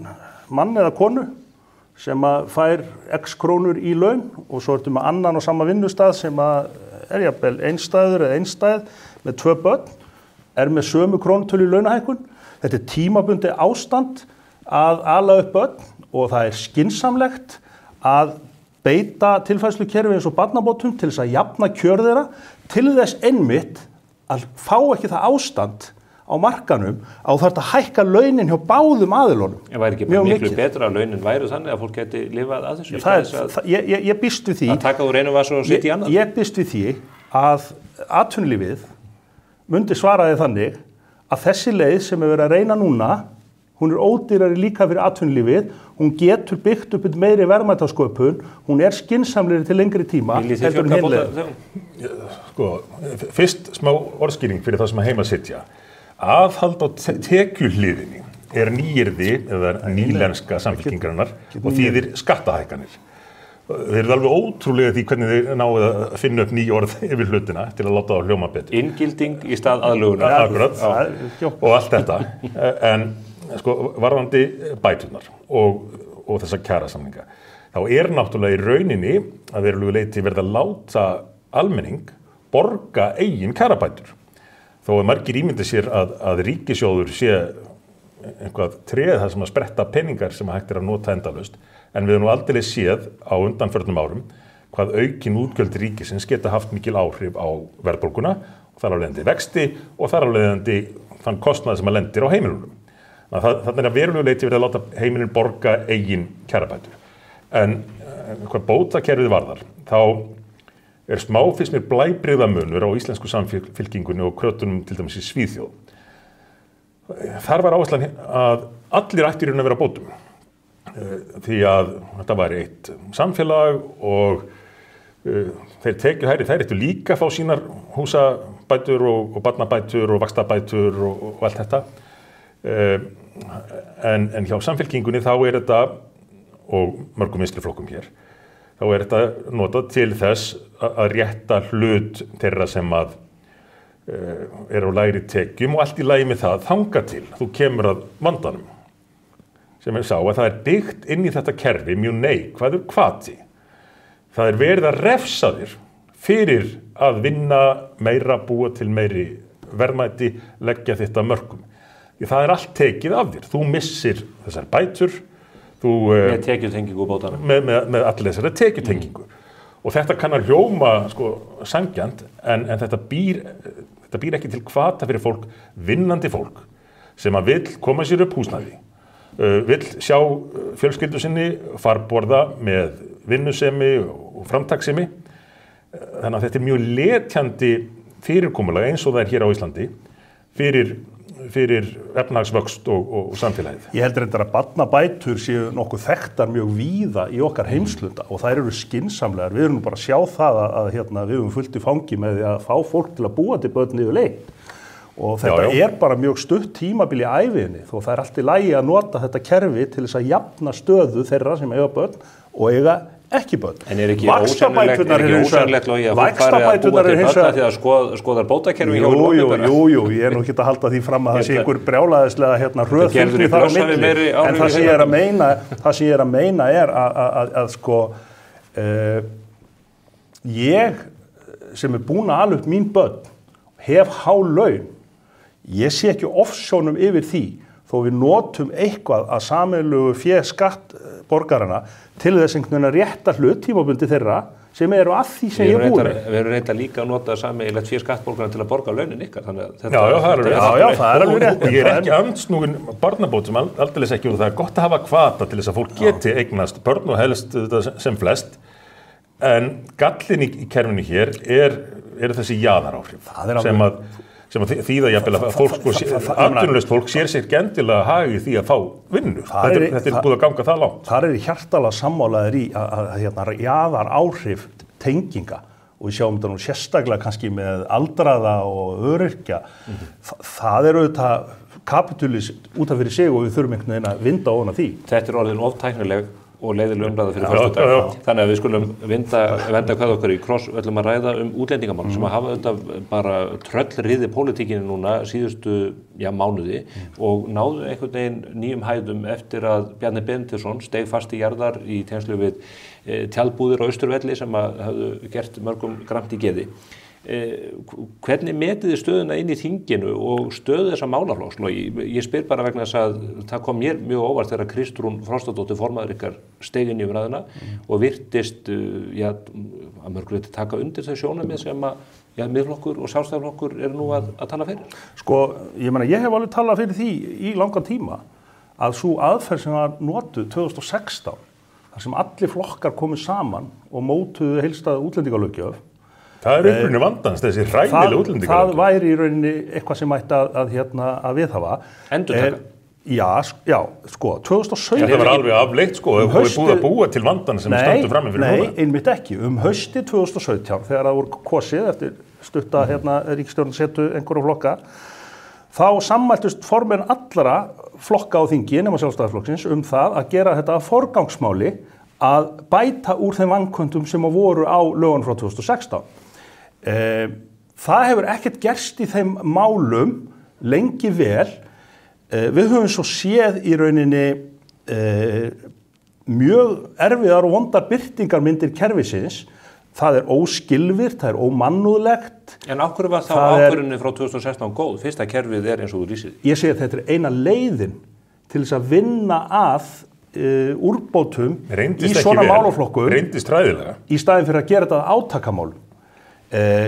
mann eða konu sem að fær x krónur í laun og svo ertu með annan á sama vinnustað sem að jafnvel einstæður eða einstæð með 2 börn, með sömu krónutölu í launahækkun. Þetta er tímabundi ástand að ala upp börn og það er skynsamlegt að beita tilfærslukerfi eins og barnabótum til þess að jafna kjör þeirra til þess einmitt að fá ekki það ástand á markanum að þarf að hækka launin hjá báðum aðilunum. En væri ekki miklu betra að launin væru þannig að fólk geti lifað að þessu? Ég býst við því að taka úr einu vasu og setja í annan? Ég býst við því að atvinnulífið myndi svara því þannig að þessi leið sem er verið að reyna núna, hún er ódýrari líka fyrir atvinnulífið, hún getur byggt upp meiri verðmætasköpun, hún er skynsamlegri til lengri tíma. Viljið þið fjölga bótaþegum? Sko, fyrst smá orðskýring fyrir það sem að heima sitja. Aðhald á tekjuhliðinni er nýyrði eða nýlenska samfylkingarinnar og þýðir skattahækkanir. Þeir eru alveg ótrúlega því hvernig þeir náðu að finna upp ný orð yfir hlutina til að láta það hljóma betur. Inngilding í stað aðlögunar. Akkurat, og allt þetta. En sko, varðandi bæturnar og þessa kjarasamninga, þá er náttúrulega í rauninni að verulega leyti verið að láta almenning borga eigin kjarabætur. Þó að margir ímyndi sér að ríkissjóður sé einhvað treð þar sem að spretta peningar sem hægt er að nota endalaust, en við höfum nú aldrei séð á undanförnum árum hvað aukin útgjöld ríkisins geta haft mikil áhrif á verðbólguna og þar á leiðandi vexti og þar á leiðandi þann kostnað sem að lendir á heimilunum. Þannig að verulega leyti verið að láta heimilin borga eigin kjarabætur. En hvað bótakerfið varðar, þá er smá fyrst mér blæbrigðamunur á íslensku samfylkingunni og krötunum til dæmis í Svíþjóð. Þar var áherslan að allir ættu í raun að vera á bótum. Því að þetta var eitt samfélag og þeir tekjuhæri, þær ættu líka að fá sínar húsabætur og barnabætur og vaxtabætur og allt þetta. En hjá samfylkingunni þá er þetta, og mörgum vinstriflokkum hér, þá er þetta notað til þess að rétta hlut þeirra sem að eru á lægri tekjum og allt í lagi með það þangað til þú kemur að vandanum sem ég sá að það er byggt inn í þetta kerfi mjög neikvæður hvati. Það er verið að refsa þér fyrir að vinna meira, búa til meiri verðmæti, leggja þetta mörkum. Því það er allt tekið af þér. Þú missir þessar bætur, með tekjutengingu bótana. Með allir þessari tekjutengingu. Og þetta kann að hljóma sko, sanngjarnt, en þetta býr ekki til hvata fyrir fólk, vinnandi fólk, sem að vill koma sér upp húsnæði, vill sjá fjölskyldu sinni farborða með vinnusemi og framtakssemi. Þannig að þetta er mjög letjandi fyrirkomulag eins og það er hér á Íslandi fyrir efnahagsvöxt og samfélagið. Ég heldur reyndar að barnabætur séu nokkuð þekktar mjög víða í okkar heimslunda og þær eru skynsamlegar. Við erum bara að sjá það að við höfum fullt í fangi með því að fá fólk til að búa til börn yfirleitt. Og þetta er bara mjög stutt tímabil í ævinni þó það er allt í lagi að nota þetta kerfi til þess að jafna stöðu þeirra sem eiga börn og eiga ekki börn. En er ekki ósannlegt logi að fólk fari að búa til börna því að skoðar bótakerfi hjá opinbera? Jú, ég er nú ekki að halda því fram að það sé ykkur brjálæðislega hröðfylgni þar á milli. En það sem ég er að meina er að sko ég sem er búin að ala upp mín börn hef há laun, ég sé ekki ofsjónum yfir því þó við notum eitthvað að sameiginlegu fé skattborgarana til þess einhvern veginn að rétta hlut tímabundi þeirra sem eru að því sem ég búið. Við erum reynda líka að nota sameiginlegt fyrir skattborgarna til að borga launin ykkar. Já, það er alveg rétt. Og ég ekki andsnúin barnabót sem aldeilis ekki, og það gott að hafa hvata til þess að fólk geti eignast börn og helst sem flest. En gallin í kerfinu hér eru þessi jaðaráhrif sem að þýða jafnvel að fólk, atvinnulaust fólk sér sér gendilega hagi því að fá vinnu. Þetta búið að ganga það langt. Það hjartalega sammálaðir í að jaðaráhrif tenginga, og við sjáum þetta nú sérstaklega kannski með aldraða og öryrkja. Það auðvitað kapitúlist út af fyrir sig og við þurfum einhvern veginn að vinda ofan af því. Þetta orðin oftæknileg og leiðileg umræða fyrir föstudag. Þannig að við skulum venda hvað okkar í kross, við ætlum að ræða útlendingamál sem að hafa þetta bara tröllriði pólitíkinni núna síðustu mánuði og náðu einhvern veginn nýjum hæðum eftir að Bjarni Benediktsson steig fast í jarðar í tengslu við tjaldbúðir á Austurvelli sem að hafðu gert mörgum gramt í geði. Hvernig metið þið stöðuna inn í þinginu og stöðu þessa málaflokks? Ég spyr bara vegna þess að það kom mér mjög óvart þegar Kristrún Frostadóttir formaður ykkar steig inn í umræðuna og virtist að mörgu leyti taka undir þau sjónarmið sem að Miðflokkur og Sjálfstæðisflokkur eru nú að tala fyrir. Sko, ég hef alveg talað fyrir því í langan tíma að sú aðferð sem var notuð 2016, þar sem allir flokkar komið saman og mótuðu heildstæða útlendingalöggjöf. Það upprunni vandans, þessi hræðilega útlendingalöggjöf. Það væri í rauninni eitthvað sem ætti að viðhafa. Endurtaka? Já, sko, 2017... Þetta var alveg afleitt, sko, og við búið að búa til vandan sem stöndum frammi fyrir núna. Nei, einmitt ekki. Haustið 2017, þegar það voru kosið eftir stutta ríkisstjórnarsetu einhverju flokka, þá sammæltust formenn allra flokka á þingi nema Sjálfstæðisflokksins það að gera þetta að forgangsmáli að bæta úr þeim vanköntum sem voru á lögunum frá 2016. Það hefur ekkert gerst í þeim málum lengi vel. Við höfum svo séð í rauninni mjög erfiðar og vondar birtingarmyndir kerfisins. Það óskilvirkt, það ómannúðlegt. En af hverju var þá ákvörðunin frá 2016 góð? Fyrsta kerfið eins og þú lýsir. Ég segi að þetta eina leiðin til þess að vinna að úrbótum í svona málaflokkur. Reyndist ræðilega. Í staðin fyrir að gera þetta átakamálum.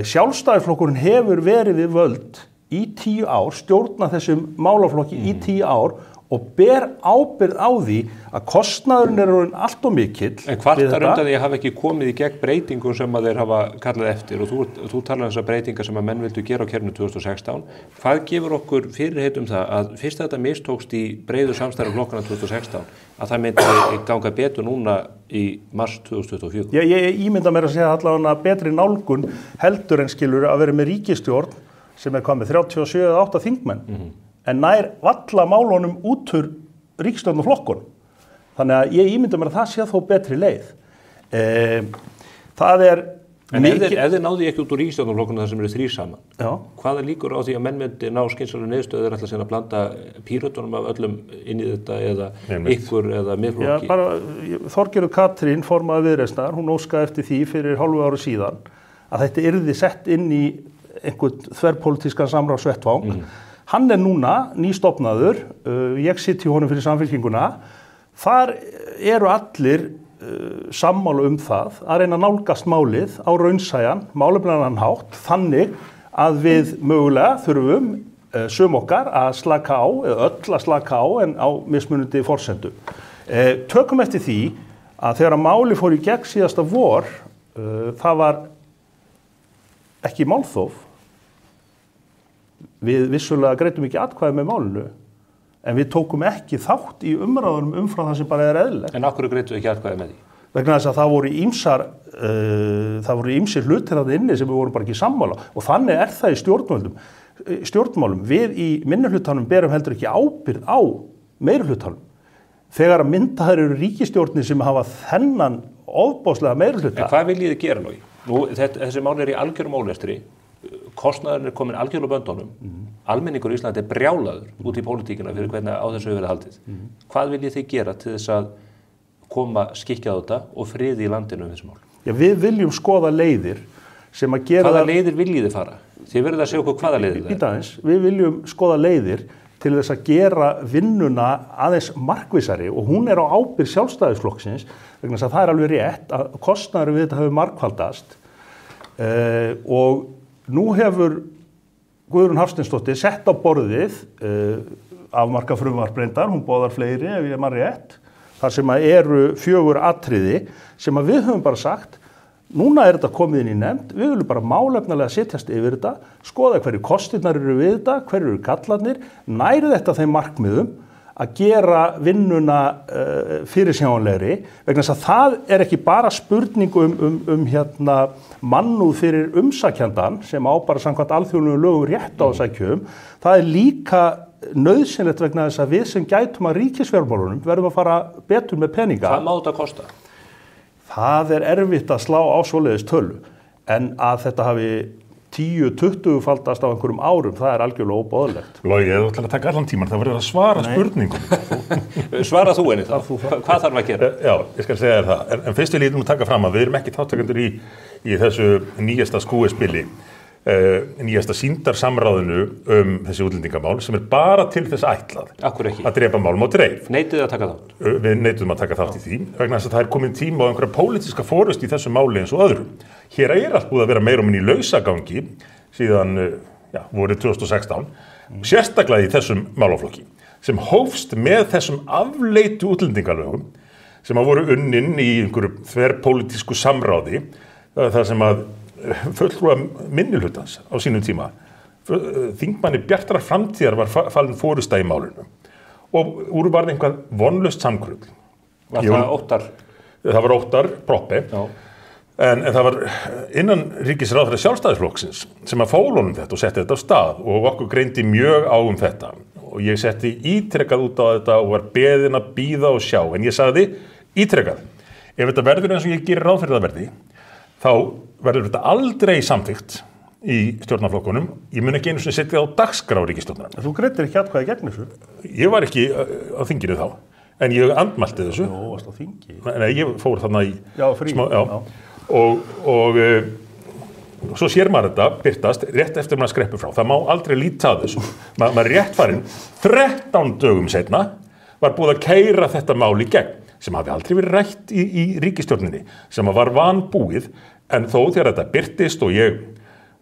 Sjálfstæðisflokkurinn hefur verið við völd í 10 ár, stjórna þessum málaflokki í 10 ár og ber ábyrgð á því að kostnaðurinn orðinn allt of mikill. En kvartar undan því að hafa ekki komið í gegn breytingum sem að þeir hafa kallað eftir og þú talar þessar breytingar sem að menn vildu gera á kerfinu 2016. Hvað gefur okkur fyrirheit það að fyrst þetta mistókst í breiðu samstarfi flokkana 2016 að það myndi ganga betur núna í mars 2024? Ég ímynda mér að segja allavega betri nálgun heldur en skilur að vera með ríkisstjórn sem hvað með 37-8 þingmenn. En nær valla málunum út úr ríkisstjórnarflokkun. Þannig að ég ímynda mér að það sé þó betri leið. Það En ef þið náðu ekki út úr ríkisstjórnarflokkunum þar sem eru 3 saman, hvaða líkur á því að menn myndi ná skynsamlegri niðurstöðu ætla síðan að blanda Pírötunum af öllum inn í þetta eða ykkur eða Miðflokki? Þorgerður Katrín, formaður Viðreisnar, hún óskaði eftir því fyrir hálfu ári síðan að þetta yrði sett inn í einhvern þverpólitískan samráðsvettvang. Hann núna nýstofnaður, ég sitt í honum fyrir Samfylkinguna, þar eru allir sammála það að reyna að nálgast málið á raunsæjan, málefnaðan hátt, þannig að við mögulega þurfum sum okkar að slaka á, eða öll að slaka á en á mismunandi forsendum. Tökum eftir því að þegar máli fór í gegn síðasta vor, það var ekki málþóf. Við vissulega greiddum ekki atkvæði með málinu, en við tókum ekki þátt í umræðunum umfram það sem bara eðlilegt. En af hverju greiddu ekki atkvæði með því? Vegna þess að það voru ýmsir hlutir þarna inni sem við vorum bara ekki sammála og þannig það í stjórnmálum. Við í minnihlutanum berum heldur ekki ábyrgð á meirihlutanum. Þegar að myndaðar eru ríkisstjórnir sem hafa þennan ofboðslega meirihluta. En hvað viljið þið gera nú? Þessi mál í algjörum ólestri. Kostnaðurinn komin algjörlega böndunum. Almenningur í Íslandi brjálaður út í pólitíkina fyrir hvernig á þessu hefur verið haldið. Hvað viljið þið gera til þess að koma skikkjað á þetta og friði í landinu þessu mál? Við viljum skoða leiðir sem að gera Hvaða leiðir viljið þið fara? Þið verðið að segja okkur hvaða leiðir það er. Við viljum skoða leiðir til þess að gera vinnuna aðeins markvissari og hún á ábyrgð Sjálfstæðisflokksins vegna þess að það alveg rétt að kostnaðurinn við þetta hefur margfaldast og nú hefur Guðrún Hafsteinsdóttir sett á borðið afmarka frumvarp reyndar, hún boðar fleiri ef ég man rétt, þar sem að eru 4 atriði sem að við höfum bara sagt, núna þetta komið inn í nefnd, við viljum bara málefnalega setjast yfir þetta, skoða hverju kostirnar eru við þetta, hverju eru gallarnir, næri þetta þeim markmiðum að gera vinnuna fyrirsjáanlegri, vegna þess að það ekki bara spurning hérna mannúð fyrir umsækjandan sem á bara samkvæmt alþjóðlegum lögum rétt á að sækja það líka nauðsynlegt vegna þess að við sem gætum að ríkisfjármálunum verðum að fara betur með peninga. Hvað má þetta kosta? Það erfitt að slá á svoleiðis tölu, en að þetta hafi 10-20 faldast á einhverjum árum, það algjörlega óboðlegt. Logi, ef þú ætlar að taka allan tíman, það verður að svara spurningum. Svara þú henni þá? Hvað þarf að gera? Já, ég skal segja þér það. En fyrst vil ég nú taka fram að við erum ekki þáttakendur í þessu nýjasta skúespili, nýjasta sýndarsamráðinu þessi útlendingamál sem bara til þess ætlað að drepa málum á dreif. Neituðu að taka þátt? Við neituðum að taka þátt í því vegna þess að það komin tíma á einhverja pólitíska fórust í þessu máli eins og öðrum. Hér allt búið að vera meira og minni í lausagangi síðan vorið 2016, sérstaklega í þessum málaflokki sem hófst með þessum afleitu útlendingalögum sem að voru unnin í einhverju þverpólitísku samráði þar sem að fulltrúa minnihlutans á sínum tíma. Þingmanni Bjartrar framtíðar var falin forysta í málinu og úr varð einhvað vonlaust samkrull. Var það Óttar? Það var Óttar Proppé, en það var innan ríkisráðherra Sjálfstæðisflokksins sem að fólunum þetta og setti þetta á stað og okkur greindi mjög á þetta og ég setti ítrekkað út á þetta og var beðin að bíða og sjá, en ég sagði ítrekkað, ef þetta verður eins og ég gerir ráð fyrir það verði, þá verður þetta aldrei samþykkt í stjórnarflokkunum. Ég mun ekki einu sinni setja á dagskrá ríkisstjórnarinnar. Þú greiddir ekki atkvæði gegn þessu? Ég var ekki á þinginu þá, en ég andmælti þessu. Jó, varst á þingi? Nei, ég fór þarna í... Já, frí. Og svo sér maður þetta birtast rétt eftir maður skreppur frá. Það má aldrei líta að þessu. Maður rétt farinn 13 dögum seinna var búið að keyra þetta mál í gegn sem hafi aldrei verið rætt í ríkisstjórninni, sem var vanbúið, en þó þegar þetta birtist og ég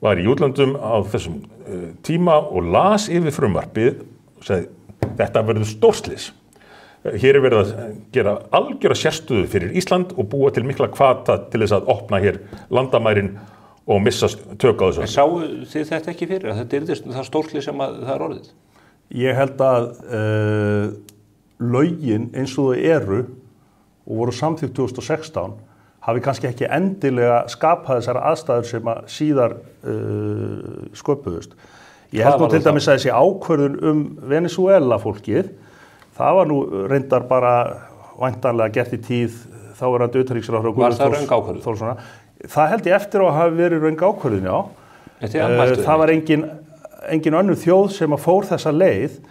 var í útlöndum á þessum tíma og las yfir frumvarpið og sagði, þetta verður stórslys. Hér verið að gera algjöra sérstöðu fyrir Ísland og búa til mikla hvata til þess að opna hér landamærin og missa tök á þessu. En sáu þið þetta ekki fyrir að þetta yrðist það stórslys sem það orðið? Ég held að lögin eins og þau eru og voru samþykkt 2016 hafi kannski ekki endilega skapað þessar aðstæður sem að síðar sköpuðust. Ég held nú til dæmis að þessi ákvörðun Venezuela fólkið, það var nú reyndar bara væntanlega gert í tíð þáverandi utanríkisráðherra Var það röng ákvörðun? Það held ég eftir að hafi verið röng ákvörðun, já. Það var engin önnur þjóð sem að fór þessa leið.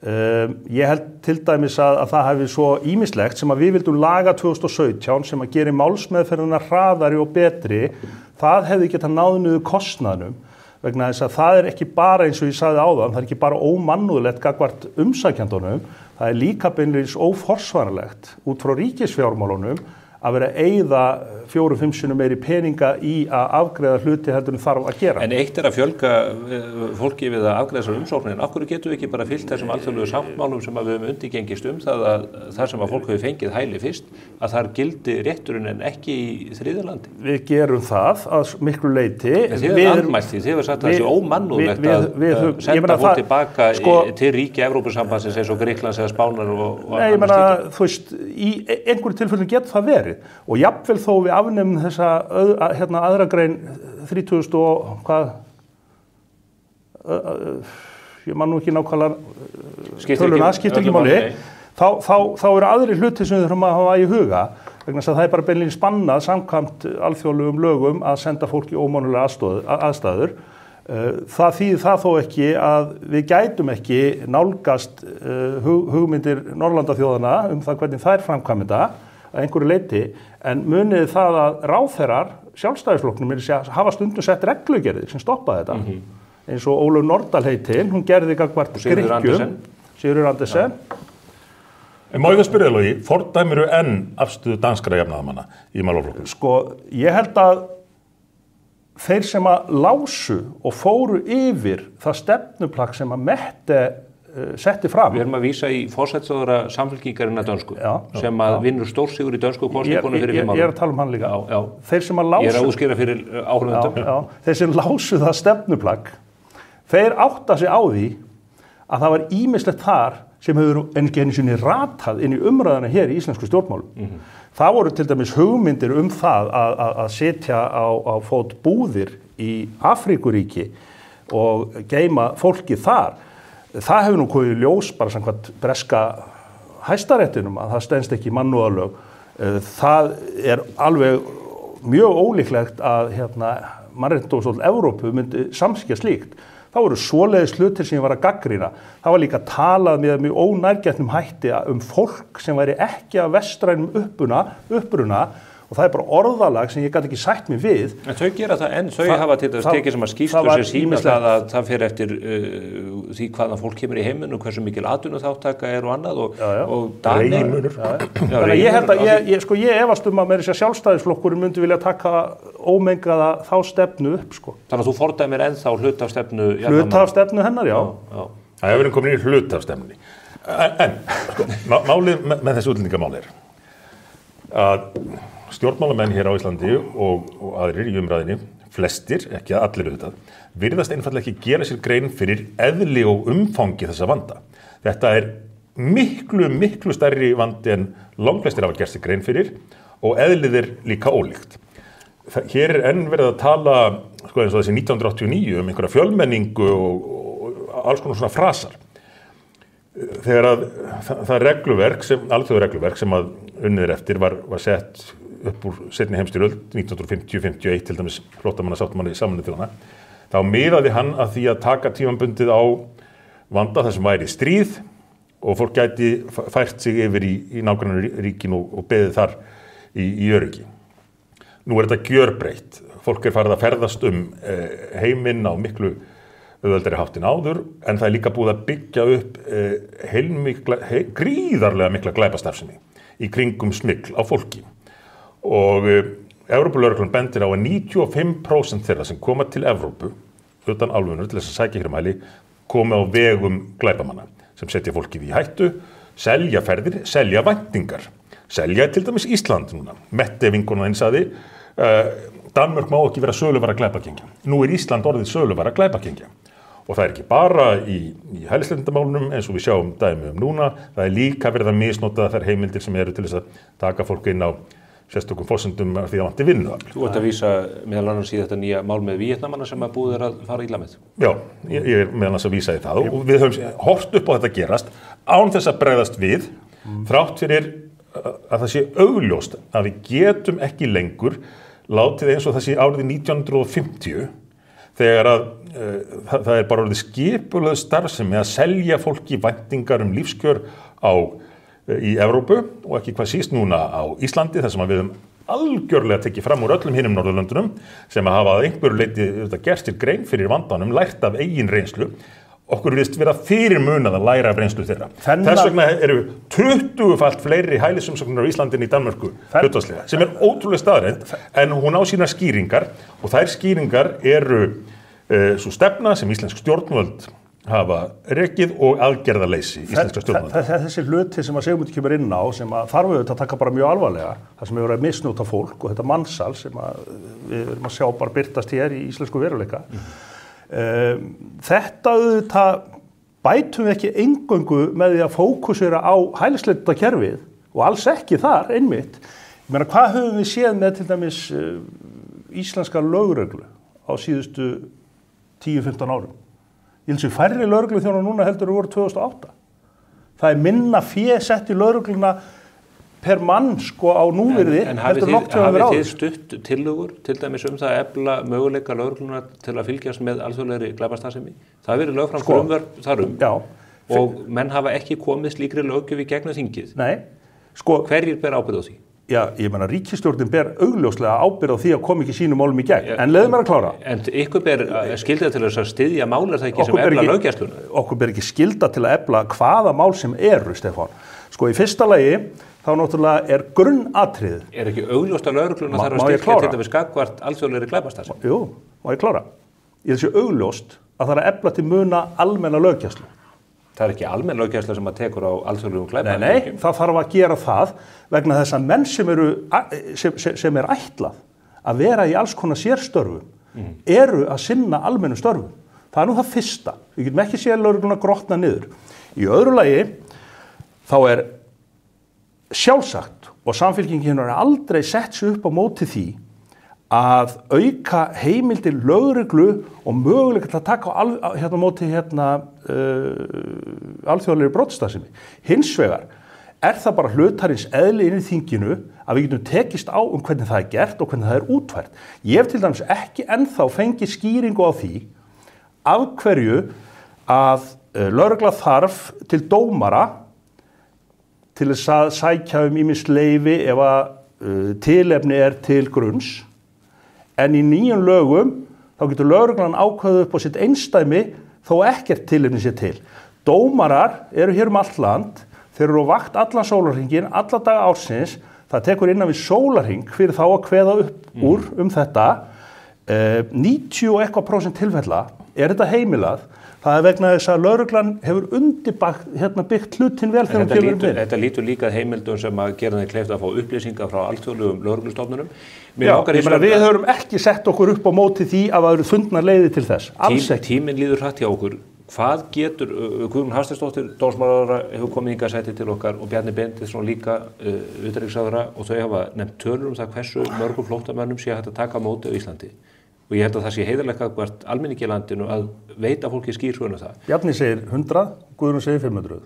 Ég held til dæmis að það hefði svo ýmislegt sem að við vildum laga 2017 sem að gera málsmeðferðina hraðari og betri, það hefði getað náð niður kostnaðnum vegna þess að það ekki bara eins og ég sagði áðan, það ekki bara ómannúðlegt gagnvart umsækjandunum, það líka beinlínis óforsvaranlegt út frá ríkisfjármálunum að vera að eyða 4-5 sinnum meiri peninga í að afgreiða hluti heldur en þarf að gera. En eitt að fjölga fólki við að afgreiða þessar umsóknir, en af hverju getum við ekki bara fylgt þessum alþjóðlegu sáttmálum sem við höfum undirgengist það að þar sem að fólk hefur fengið hæli fyrst, að þar gildi rétturinn en ekki í þriðja landi? Við gerum það að miklu leyti. Þið hefur andmælt því, þið hefur sagt að þessi ómannúðlegt að senda fólk tilbaka til ríki Evrópusambandsins eins og Grikklands eða Spánar og Nei, ég meina, þú veist, í einhverju tilfellum getur það verið og jafnvel þó við afnefnum þessa aðra grein 30 og hvað ég man nú ekki nákvæmlega töluna, skiptir ekki máli þá eru aðri hluti sem við þurfum að hafa í huga vegna þess að það bara beinlínis bannað samkvæmt alþjóðlegum lögum að senda fólki ómannúðlegar aðstæður. Það þýðir það þó ekki að við gætum ekki nálgast hugmyndir Norðurlandaþjóðanna það hvernig þær framkvæmda að einhverju leyti, en munið það að ráðherrar Sjálfstæðisflokknum hafa stundum sett reglugerðir sem stoppaði þetta. Eins og Ólöf Nordal heitin, hún gerði gagnvart Grikkjum. Sigurður Andersen. En má ég það spyrja Logi, fordæmiru enn afstöðu danskra jafnaðarmanna í málaflokknum? Sko, ég held að þeir sem að lásu og fóru yfir það stefnuplagg sem að Mette setti fram. Við erum að vísa í forsætisráðherra Samfylkingarinnar dönsku sem að vinnur stórsigur í dönsku kosningunum fyrir 5 árum. Ég er að tala um hann líka. Já. Þeir sem að lásu... Ég er að útskýra fyrir áhorfendum. Þeir sem lásu það stefnuplagg, þeir átta sig á því að það var ýmislegt þar sem hefur einu sinni ratað inn í umræðuna hér í íslensku stjórnmálum. Það voru til dæmis hugmyndir það að setja á fót búðir í Afríkuríki og geyma fólki þar. Það hefur nú komið í ljós bara samkvæmt breska hæstaréttinum að það stenst ekki mannúðarlög. Það er alveg mjög ólíklegt að Mannréttindadómstóll Evrópu myndi samþykkja slíkt. Það voru svoleiðis hlutir sem ég var að gagnrýna. Það var líka talað með mjög ónærgætnum hætti fólk sem væri ekki af vestrænum uppruna og það er bara orðalag sem ég gat ekki sætt mig við. En þau gera það enn, þau hafa til þess tekið sem að skýrslu sem sýna að það fer eftir því hvaðan fólk kemur í heiminu, hversu mikil atvinnuþátttaka er og annað og Danir. Þannig að ég held að ég efast að meira sér sjálfstæðisflokkurinn myndi vilja taka ómengaða þá stefnu upp. Þannig að þú fordæmir ennþá hluta af stefnu? Hluta af stefnu hennar, já. Það hefur komin í hluta af stefnunni. En málið með þessu útlendingamáli er að stjórnmálamenn hér á Íslandi og aðrir í umræðinni, flestir, ekki allir auðvitað, virðast einfaldlega ekki gera sér grein fyrir eðli og umfangi þessa vanda. Þetta er miklu stærri vandi en langflestir hafa gert sér grein fyrir og eðlið er líka ólíkt. Hér er enn verið að tala, eins og þessi 1989 einhverja fjölmenningu og alls konar svona frasar. Þegar að það regluverk, alþjóðaregluverk sem að unnið eftir var sett upp úr seinni heimsstyrjöld 1950-51 til dæmis flóttamannasáttmáli Sameinuðu þjóðanna, þá miðaði hann að því að taka tímabundið á vanda þar sem væri stríð og fólk gæti fært sig yfir í nágrannaríkin og beðið þar í öryggi. Nú er þetta gjörbreytt. Fólk er farið að ferðast heiminn á miklu auðveldari háttin áður, en það er líka búið að byggja upp gríðarlega mikla glæpastarfsemi í kringum smygl á fólki. Og Evrópulögreglan bendir á að 95% þeirra sem koma til Evrópu utan álfunnar til þess að sækja hér hæli komi á vegum glæpamanna sem setja fólkið í hættu, selja ferðir, selja væntingar, selja til dæmis Ísland núna. Mette vinkona þinn sagði, Danmörk má ekki vera söluvara glæpagengja. Nú er Ísland orðið söluvara glæpagengja. Og það er ekki bara í hælisleitendamálunum eins og við sjáum dæmi núna, það er líka verið að misnota þær heimildir sem eru til þess að taka fólk inn á sérstökum forsendum af því að vanti vinnuafl. Þú ert að vísa meðal annars í þetta nýja mál með Víetnamanna sem að búið að fara illa með. Já, ég er meðal annars að vísa í það og við höfum hort upp á þetta gerast án þess að bregðast við, þrátt fyrir að það sé augljóst að við getum ekki lengur látið eins og það sé árið 1950 þegar að það er bara orðið skipulögð starfsemi að selja fólki væntingar lífskjör í Evrópu og ekki hvað síst núna á Íslandi, þar sem við höfum algjörlega tekið fram úr öllum hinum Norðurlöndunum sem að hafa að einhverju leyti gert sér grein fyrir vandanum, lært af eigin reynslu. Okkur virðist vera fyrirmunað að læra af reynslu þeirra. Þess vegna eru 20-falt fleiri hælisumsóknir á Íslandi en í Danmörku hlutfallslega, sem er ótrúlega staðreynd, en hún á sínar skýringar og þær skýringar eru svo stefna sem íslensk stjórnvöld hafa rekið og aðgerðaleysi íslenska stjórnvalda. Þessi hluti sem að Sigmundur kemur inn á sem að þarf auðvitað að taka bara mjög alvarlega, það sem hefur verið að misnota fólk og þetta mansal sem við erum að sjá bara birtast hér í íslensku veruleika. Þetta auðvitað bætum við ekki eingöngu með því að fókusera á hælisleitendakerfið og alls ekki þar einmitt. Ég meina, hvað höfum við séð með til dæmis íslenska lögreglu á síðustu 10-15 árum? Ég held að færri lögregluþjónar núna heldur voru 2008. Það er minna fé sett í lögregluna per mann á núvirði. En hafið þið stutt tillögur til dæmis það að efla möguleika lögregluna til að fylgjast með alþjóðlegri glæpastarfsemi? Það hefur verið lög fram frumvörp þarum. Já. Og menn hafa ekki komið slíkri löggjöf í gegnum þingið. Nei. Hverjir ber ábyrgð á því? Já, ég meina ríkisstjórnin ber augljóslega ábyrgð á því að koma ekki sínum málum í gegn, en leiðum mér að klára. En ykkur ber skylda til þess að styðja mál er það ekki sem efla löggæsluna? Okkur ber ekki skylda til að efla hvaða mál sem eru, Stefán. Sko í fyrsta lagi, þá náttúrulega grunnatriðið. Er ekki augljóst að lögregluna þarf að styrkja til þess gagnvart alþjóðlegri glæpastarfsemi? Jú, má ég klára. Ég sé augljóst að það er að efla til muna almenna löggæslu. Það er ekki almenn löggæsla sem að tekur á alþjóðlegum glæpum. Nei, það þarf að gera það vegna þess að menn sem er ætlað að vera í alls konar sérstörfum eru að sinna almennum störfum. Það er nú það fyrsta. Við getum ekki séð lögregluna grotna niður. Í öðru lagi þá er sjálfsagt og Samfylkingin har aldrei sett sig upp á móti því að auka heimildir lögreglu og möguleika til að taka á móti alþjóðlegri brotastarfsemi. Hins vegar er það bara hlutarins eðli inn í þinginu að við getum tekist á hvernig það er gert og hvernig það er útfært. Ég hef til dæmis ekki ennþá fengið skýringu á því af hverju að lögregla þarf til dómara til þess að sækja ýmis leyfi ef að tilefni er til grunns. En í nýjum lögum þá getur lögreglan ákveðið upp á sitt einsdæmi þó ekkert tilefni sé til. Dómarar eru hér allt land, þeir eru á vakt allan sólarhringinn, alla daga ársins, það tekur innan við sólarhring fyrir þá að kveða upp úr þetta. 90% tilfella er þetta heimilað. Það er vegna þess að lögreglan hefur byggt hlutin vel þegar hún kemur inn. Þetta lítur líka heimildum sem að gera þeim kleift að fá upplýsingar frá alþjóðlegum lögreglustofnunum. Við höfum ekki sett okkur upp á móti því að það eru fundnar leiðir til þess. Alls ekki. Tíminn líður hratt hjá okkur. Hvað getur, Guðrún Hafsteinsdóttir, dómsmálaráðherra, hefur komið hingað sæti til okkar og Bjarni Benediktsson líka utanríkisráðherra og þau hafa nefnt tölur það hversu mörgum flóttamönnum sé hægt að taka á móti á Íslandi. Og ég held að það sé heiðarlega hvert almenningi í landinu að veita fólki skýrsvönu það. Bjarni segir 100, Guðrún segir 500.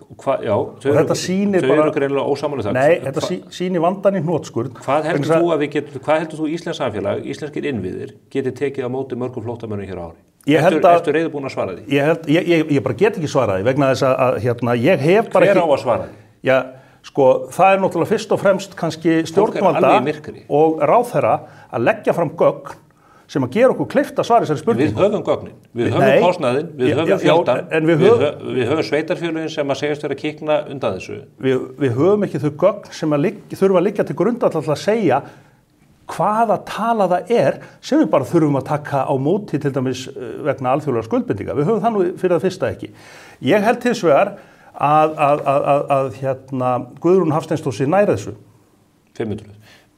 Já, þau eru greinilega ósammála það. Nei, þetta sýnir vandan í hnotskurn. Hvað heldur þú Íslensk samfélag, íslenskir innviðir, geti tekið á móti mörgum flóttamönnum hér á ári? Ertu reiðubúin að svara því? Ég bara get ekki svara því vegna þess að ég hef bara Hver á að svara því? Já, sko, það er náttúrulega fyrst og fremst kannski stjórnvalda og ráðherra að leggja fram gögn sem að gera okkur kleift að svara þessari spurningu. Við höfum gögnin, við höfum kostnaðinn, við höfum fjöldan, við höfum sveitarfélögin sem að segjast vera að kikna undan þessu. Við höfum ekki þau gögn sem þurfa að liggja til grundvallar til að segja hvaða tala það er sem við bara þurfum að taka á móti til dæmis vegna alþjóðlegra skuldbindinga. Við höfum það nú fyrir það fyrsta ekki. Ég held hins vegar að Guðrún Hafsteinsdóttir næri þessu. 500.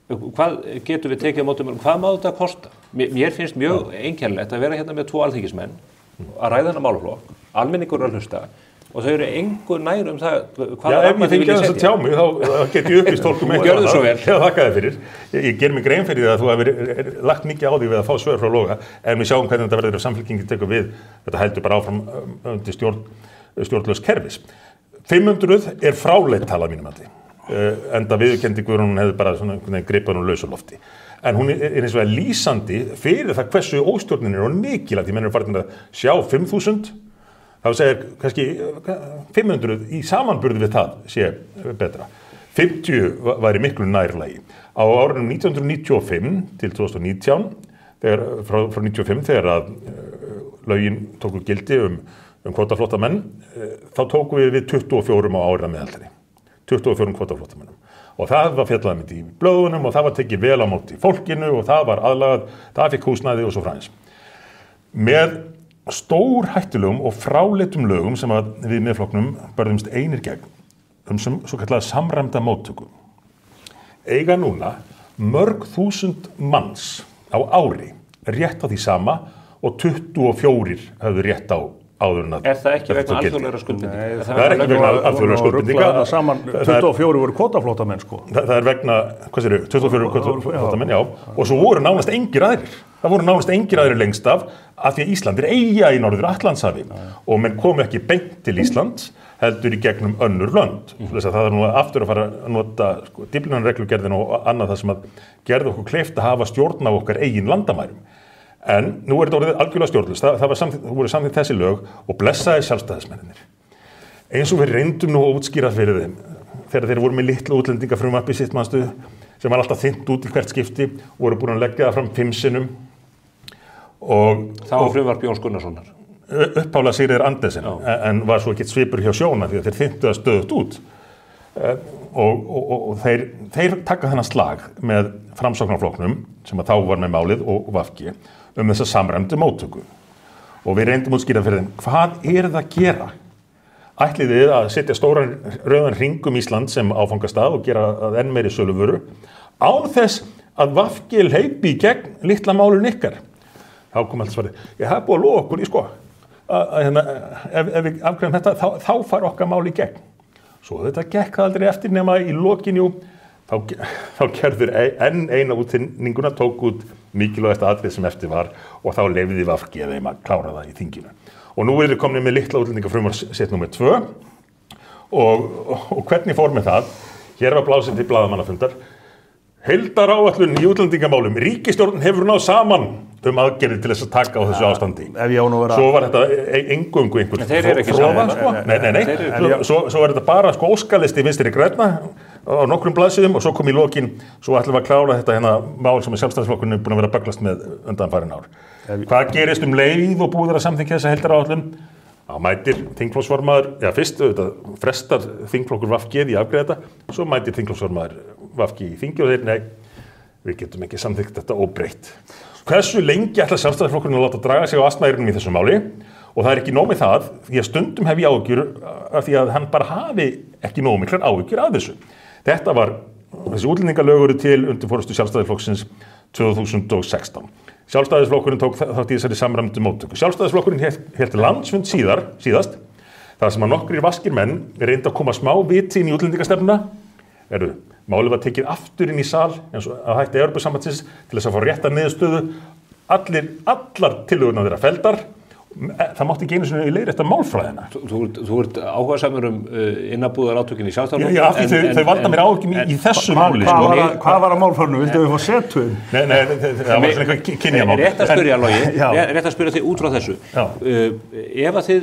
Hvað getur við tekið á móti mörgum? Hvað má þetta kosta? Mér finnst mjög einkennilegt að vera hérna með 2 alþingismenn að ræða þennan málaflokk, almenningur að hlusta og þau eru engu nær það hvaða ramma þið viljið setja. Ef ég fengi þess að tjá mig, þá get ég upplýst fólk eitthvað. Gjörðu svo vel. Já, þakka þér fyrir. Ég ger mig grein fyrir það að þú hefur lagt mikið á því við að fá svör frá Loga, en við sjáum hvernig þetta verður ef Samfylkingin tekur við. Þetta heldur bara áfram undir stjórnlaust kerfis. 500 er fráleit tala mínum að því. Enda viðurkenndi Guðrún hefði bara svona gripað lausu lofti. En hún er eins og lýsandi fyrir það hversu óstjórnin er og mikil að því menn eru farin að sjá 5.000, þá segir kannski 500 í samanburði við það sé betra. 50 væri miklu nærlagi. Á árunum 1995 til 2019, frá 95 þegar að lögin tóku gildi kvótaflóttamenn, þá tóku við 24 á ári að meðaltali. 24 kvótaflóttamönnum. Og það var fjallað í blöðunum og það var tekið vel á móti fólkinu og það var aðlagað, það fikk húsnæði og svo framvegis. Með stór hættulegum og fráleitum lögum sem að við Miðflokknum börðumst einir gegn sem svo kallega samræmda móttöku. Eiga núna mörg þúsund manns á ári rétt á því sama og 24 höfðu rétt á áður en að... Er það ekki vegna alþjóðlegra skuldbindinga? Það er ekki vegna alþjóðlegra skuldbindinga. 24 voru kvótaflóttamenn, sko. Það er vegna, hvað sér 24 kvótaflóttamenn, já. Og svo voru nánast engir aðrir. Það voru nánast engir aðrir lengst af því að Ísland er eyja í Norður Atlantshafi og menn komu ekki beint til Íslands heldur í gegnum önnur lönd. Það er nú aftur að fara að nota Dyflinnarreglugerðina og annað það sem að gerði okkur kleift að hafa stjórn á okkar eigin landamærum. En nú er þetta orðið algjörlega stjórnlaust. Það voru samþykkt þessi lög og blessaði sjálfstæðismennirnir. Eins og við reyndum nú að útskýra fyrir þeim þegar þeir voru með litlu útlendingafrumvarp í sitt manstu sem var alltaf þynnt út í hvert skipti og voru búin að leggja það fram 5 sinnum og það var frumvarp Jóns Gunnarssonar upphálega Sigríðar Andersen en var svo ekkert svipur hjá Sjóna því að þeir þyntu það stöðugt út og þeir taka þennan slag með Framsóknarflokknum sem að þá var með málið og VG þessa samræmdu móttöku og við reyndum útskýra fyrir þeim hvað það að gera? Ætlið þið að setja stóran rauðan hring Ísland sem áfangastað og gera að enn meiri söluvöru án þess að VG hleypi í gegn litla málun ykkar. Þá kom allt svarið, ég hef búið að lofa okkur í sko að ef við afgreiðum þetta þá far okkar mál í gegn. Svo þetta gekk það aldrei eftir nema í lokinu þá gerður enn eina útþynninguna tók út mikilvægasta atrið sem eftir var og þá leyfði VG þeim að klára það í þinginu. Og nú erum við komin með litla útlendingafrumvarp sitt númer 2 og hvernig fór með það? Hér var blásið til blaðamannafundar. Heildaráætlun í útlendingamálum. Ríkisstjórnin hefur náð saman aðgerðir til þess að taka á þessu ástandi. Svo var þetta eingöngu einhvern þeir eru ekki saman. Nei. Svo var þetta bara óskalisti Vinstri grænna á nokkrum blaðsíðum og svo kom í lokin, svo ætlum við að klára þetta mál sem Sjálfstæðisflokkurinn er búin að vera að bögglast með undanfarin ár. Hvað gerist leið og búið að samþykkja þessa heildaráætlun? Þá mætir þingflokksformaður, fyrst frestar þingflokkur VG í afgreiða þetta, svo mætir þingflokksformaður VG í þingi og þeir, nei, við getum ekki samþykkt þetta óbreytt. Hversu lengi ætlar Sjálfstæðisflokkurinn að láta draga sig á asnaeyrunum í þessu máli? Og það er ekki nóg með það, því að stundum hef ég áhyggjur af því að hann bara hafi ekki nóg miklar áhyggjur af þessu. Þetta var, þessi útlendingalög eru til undir forystu Sjálfstæðisflokksins 2016. Sjálfstæðisflokkurinn tók þátt í þessari samræmdu móttöku. Sjálfstæðisflokkurinn hélt landsfund síðast, þar sem að nokkrir vaskir menn reyndu að koma smá viti inn í útlendingastefnuna. Málið var tekið aftur inn í sal eins og að hætti Evrópusambandsins til þess að fá rétta niðurstöðu. Allar tillögurnar þeirra felldar. Það mátti ekki einu sinni í leiðrétta málfræðina. Þú ert áhugasamur innabúðarátökin í Sjálfstæðisflokknum. Já, af því þau valda mér áhyggjum í þessu máli. Hvað var að málfræðinu? Vildu við fá setuðum? Nei, það var svona eitthvað kynjamál. Rétt að spyrja, Logi, rétt að spyrja þig út frá þessu. Ef að þið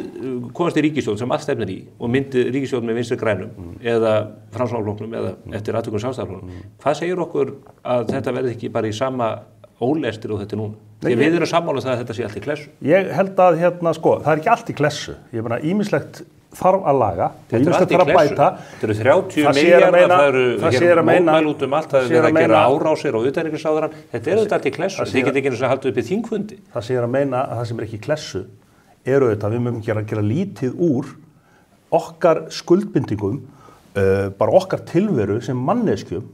komast í ríkisstjórn sem allt stefnir í og myndi ríkisstjórn með Vinstri grænum eða Framsóknarflokknum eða eftir atvikum Sjálfstæðisflokknum, hvað segir okkur að þetta verði ekki bara í sama ólestir og þetta núna? Þegar við erum sammála það að þetta sé allt í klessu. Ég held að það er ekki allt í klessu. Ég meina, ýmislegt þarf að laga, ýmislegt þarf að bæta. Þetta eru 30 milljarðar, það eru mótmæl út það er verið að gera árásir og utanríkisráðherrann. Þetta er auðvitað allt í klessu. Þið getur ekki einu sem haldið upp í þingfundi. Það sé að meina að það sem er ekki í klessu er auðvitað, við mögum gera lítið úr okkar skuldbindingum, bara okkar tilveru sem manneskjum.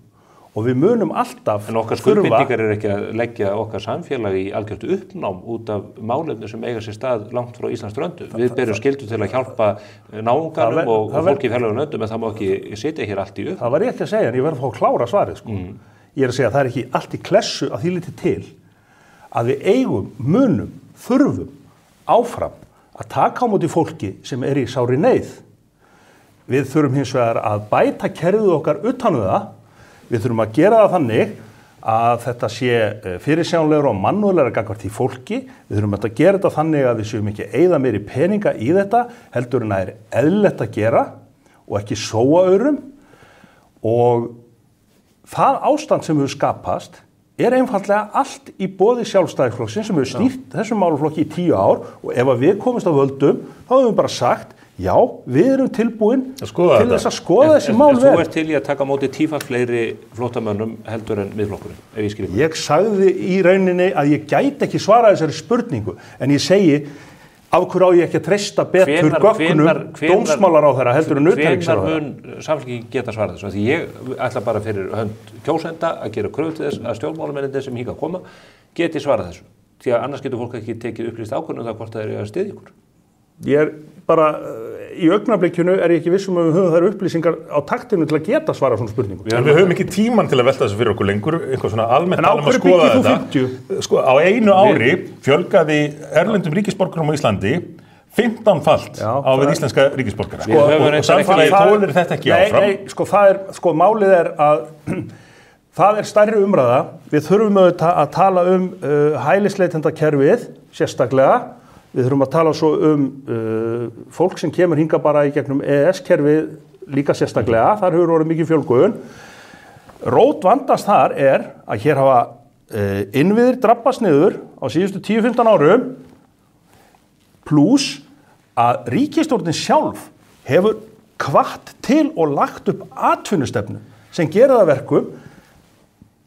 Og við munum alltaf en okkar skuldbindingar eru ekki að leggja okkar samfélag í algjört uppnám út af málefni sem eiga sér stað langt frá Íslands ströndu. Við berum skyldu til að hjálpa náunganum og fólki í fjarlægum löndum en það má ekki sitja hér allt í upp. Það var ég ekki að segja en ég verð að fá að klára svarið. Ég er að segja að það er ekki allt í klessu að því liti til að við eigum, munum, þurfum áfram að taka á móti fólki sem er í sári neyð. Við þurfum hins vegar að bæta kerfið okkar utan það. Við þurfum að gera það þannig að þetta sé fyrirsjáanlegra og mannúðlegra gagnvart því fólki. Við þurfum að gera þetta þannig að við séum ekki eyða meiri peninga í þetta, heldur en það er eðlilegt að gera og ekki sóa öðrum. Og það ástand sem hefur skapast er einfaldlega allt í boði Sjálfstæðisflokksins sem hefur stýrt þessum málaflokki í 10 ár og ef við komumst á völdum þá höfum við bara sagt já, við erum tilbúin til þess að skoða þessi mál vel. Þú ert til í að taka á móti tífalt fleiri flóttamönnum heldur en Miðflokkurinn, ef ég skil. Ég sagði í rauninni að ég gæti ekki svara þessari spurningu, en ég segi af hverju á ég ekki að treysta betur gögnum dómsmálaráðherra heldur en utanríkisráðherra. Hvenær mun Samfylkingin geta svarað þessu? Því ég ætla bara fyrir hönd kjósenda að gera kröfu til þess að stjórnmálamennirnir sem hingað koma geti svarað þessu. Því að annars getur fólk ekki tekið upplýst ákvörðun það hvort það er að styðja ykkur. Ég er bara, í augnablikinu er ég ekki vissum að við höfum þær upplýsingar á taktinu til að geta svara svona spurningum. En við höfum ekki tíman til að velta þessu fyrir okkur lengur, eitthvað svona almennt að skoða þetta. Sko, á einu ári fjölgaði erlendum ríkisborgurum á Íslandi 15-falt á við íslenska ríkisborgara. Og samfélagið þolir þetta ekki áfram. Nei, málið er að það er stærri umræða. Við þurfum auðvitað að tala hælisleitendakerfið sérstaklega. Við þurfum að tala svo fólk sem kemur hingað bara í gegnum EES-kerfið líka sérstaklega. Þar hefur orðið mikið fjölgun. Rót vandast þar að hér hafa innviðir drabbast niður á síðustu 10-15 árum pluss að ríkisstjórnin sjálf hefur hvatt til og lagt upp atvinnustefnu sem gera það verkum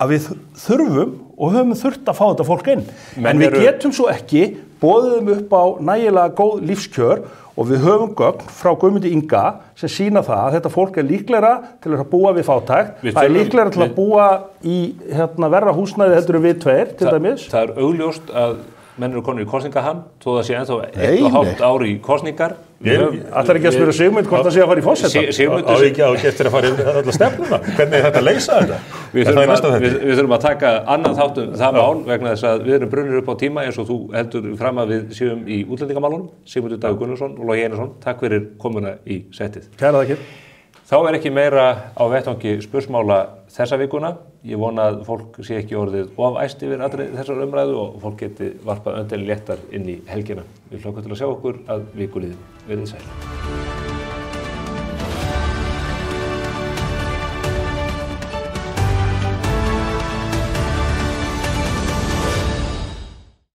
að við þurfum og höfum þurft að fá þetta fólk inn. En við getum svo ekki boðum upp á nægilega góð lífskjör og við höfum gögn frá Guðmundi Inga sem sýna það að þetta fólk líklegra til að búa við fátækt, það líklegra til að búa í verra húsnæði heldur en við tveir til dæmis. Það augljóst að menn eru konur í kosningaham, þó það sé ennþá 1,5 ár í kosningar. Ætlar ekki að spyrja Sigmund hvort það sé að fara í forseta? Á ekki eftir að fara yfir alla stefnuna. Hvernig er þetta að leysa þetta? Við þurfum að taka annan þáttum það mál vegna þess að við erum brunnir upp á tíma eins og þú heldur fram að við séum í útlendingamálunum. Sigmundur Davíð Gunnlaugsson og Logi Einarsson, takk fyrir komuna í settið. Kæra þakkir. Þá ekki meira á vettvangi spursmála þessa vikuna. Ég vona að fólk sé ekki orðið ofæst yfir allri þessar umræðu og fólk geti varpað öndinni léttar inn í helgina. Við hlökkum til að sjá okkur að viku liðin. Verið sæl.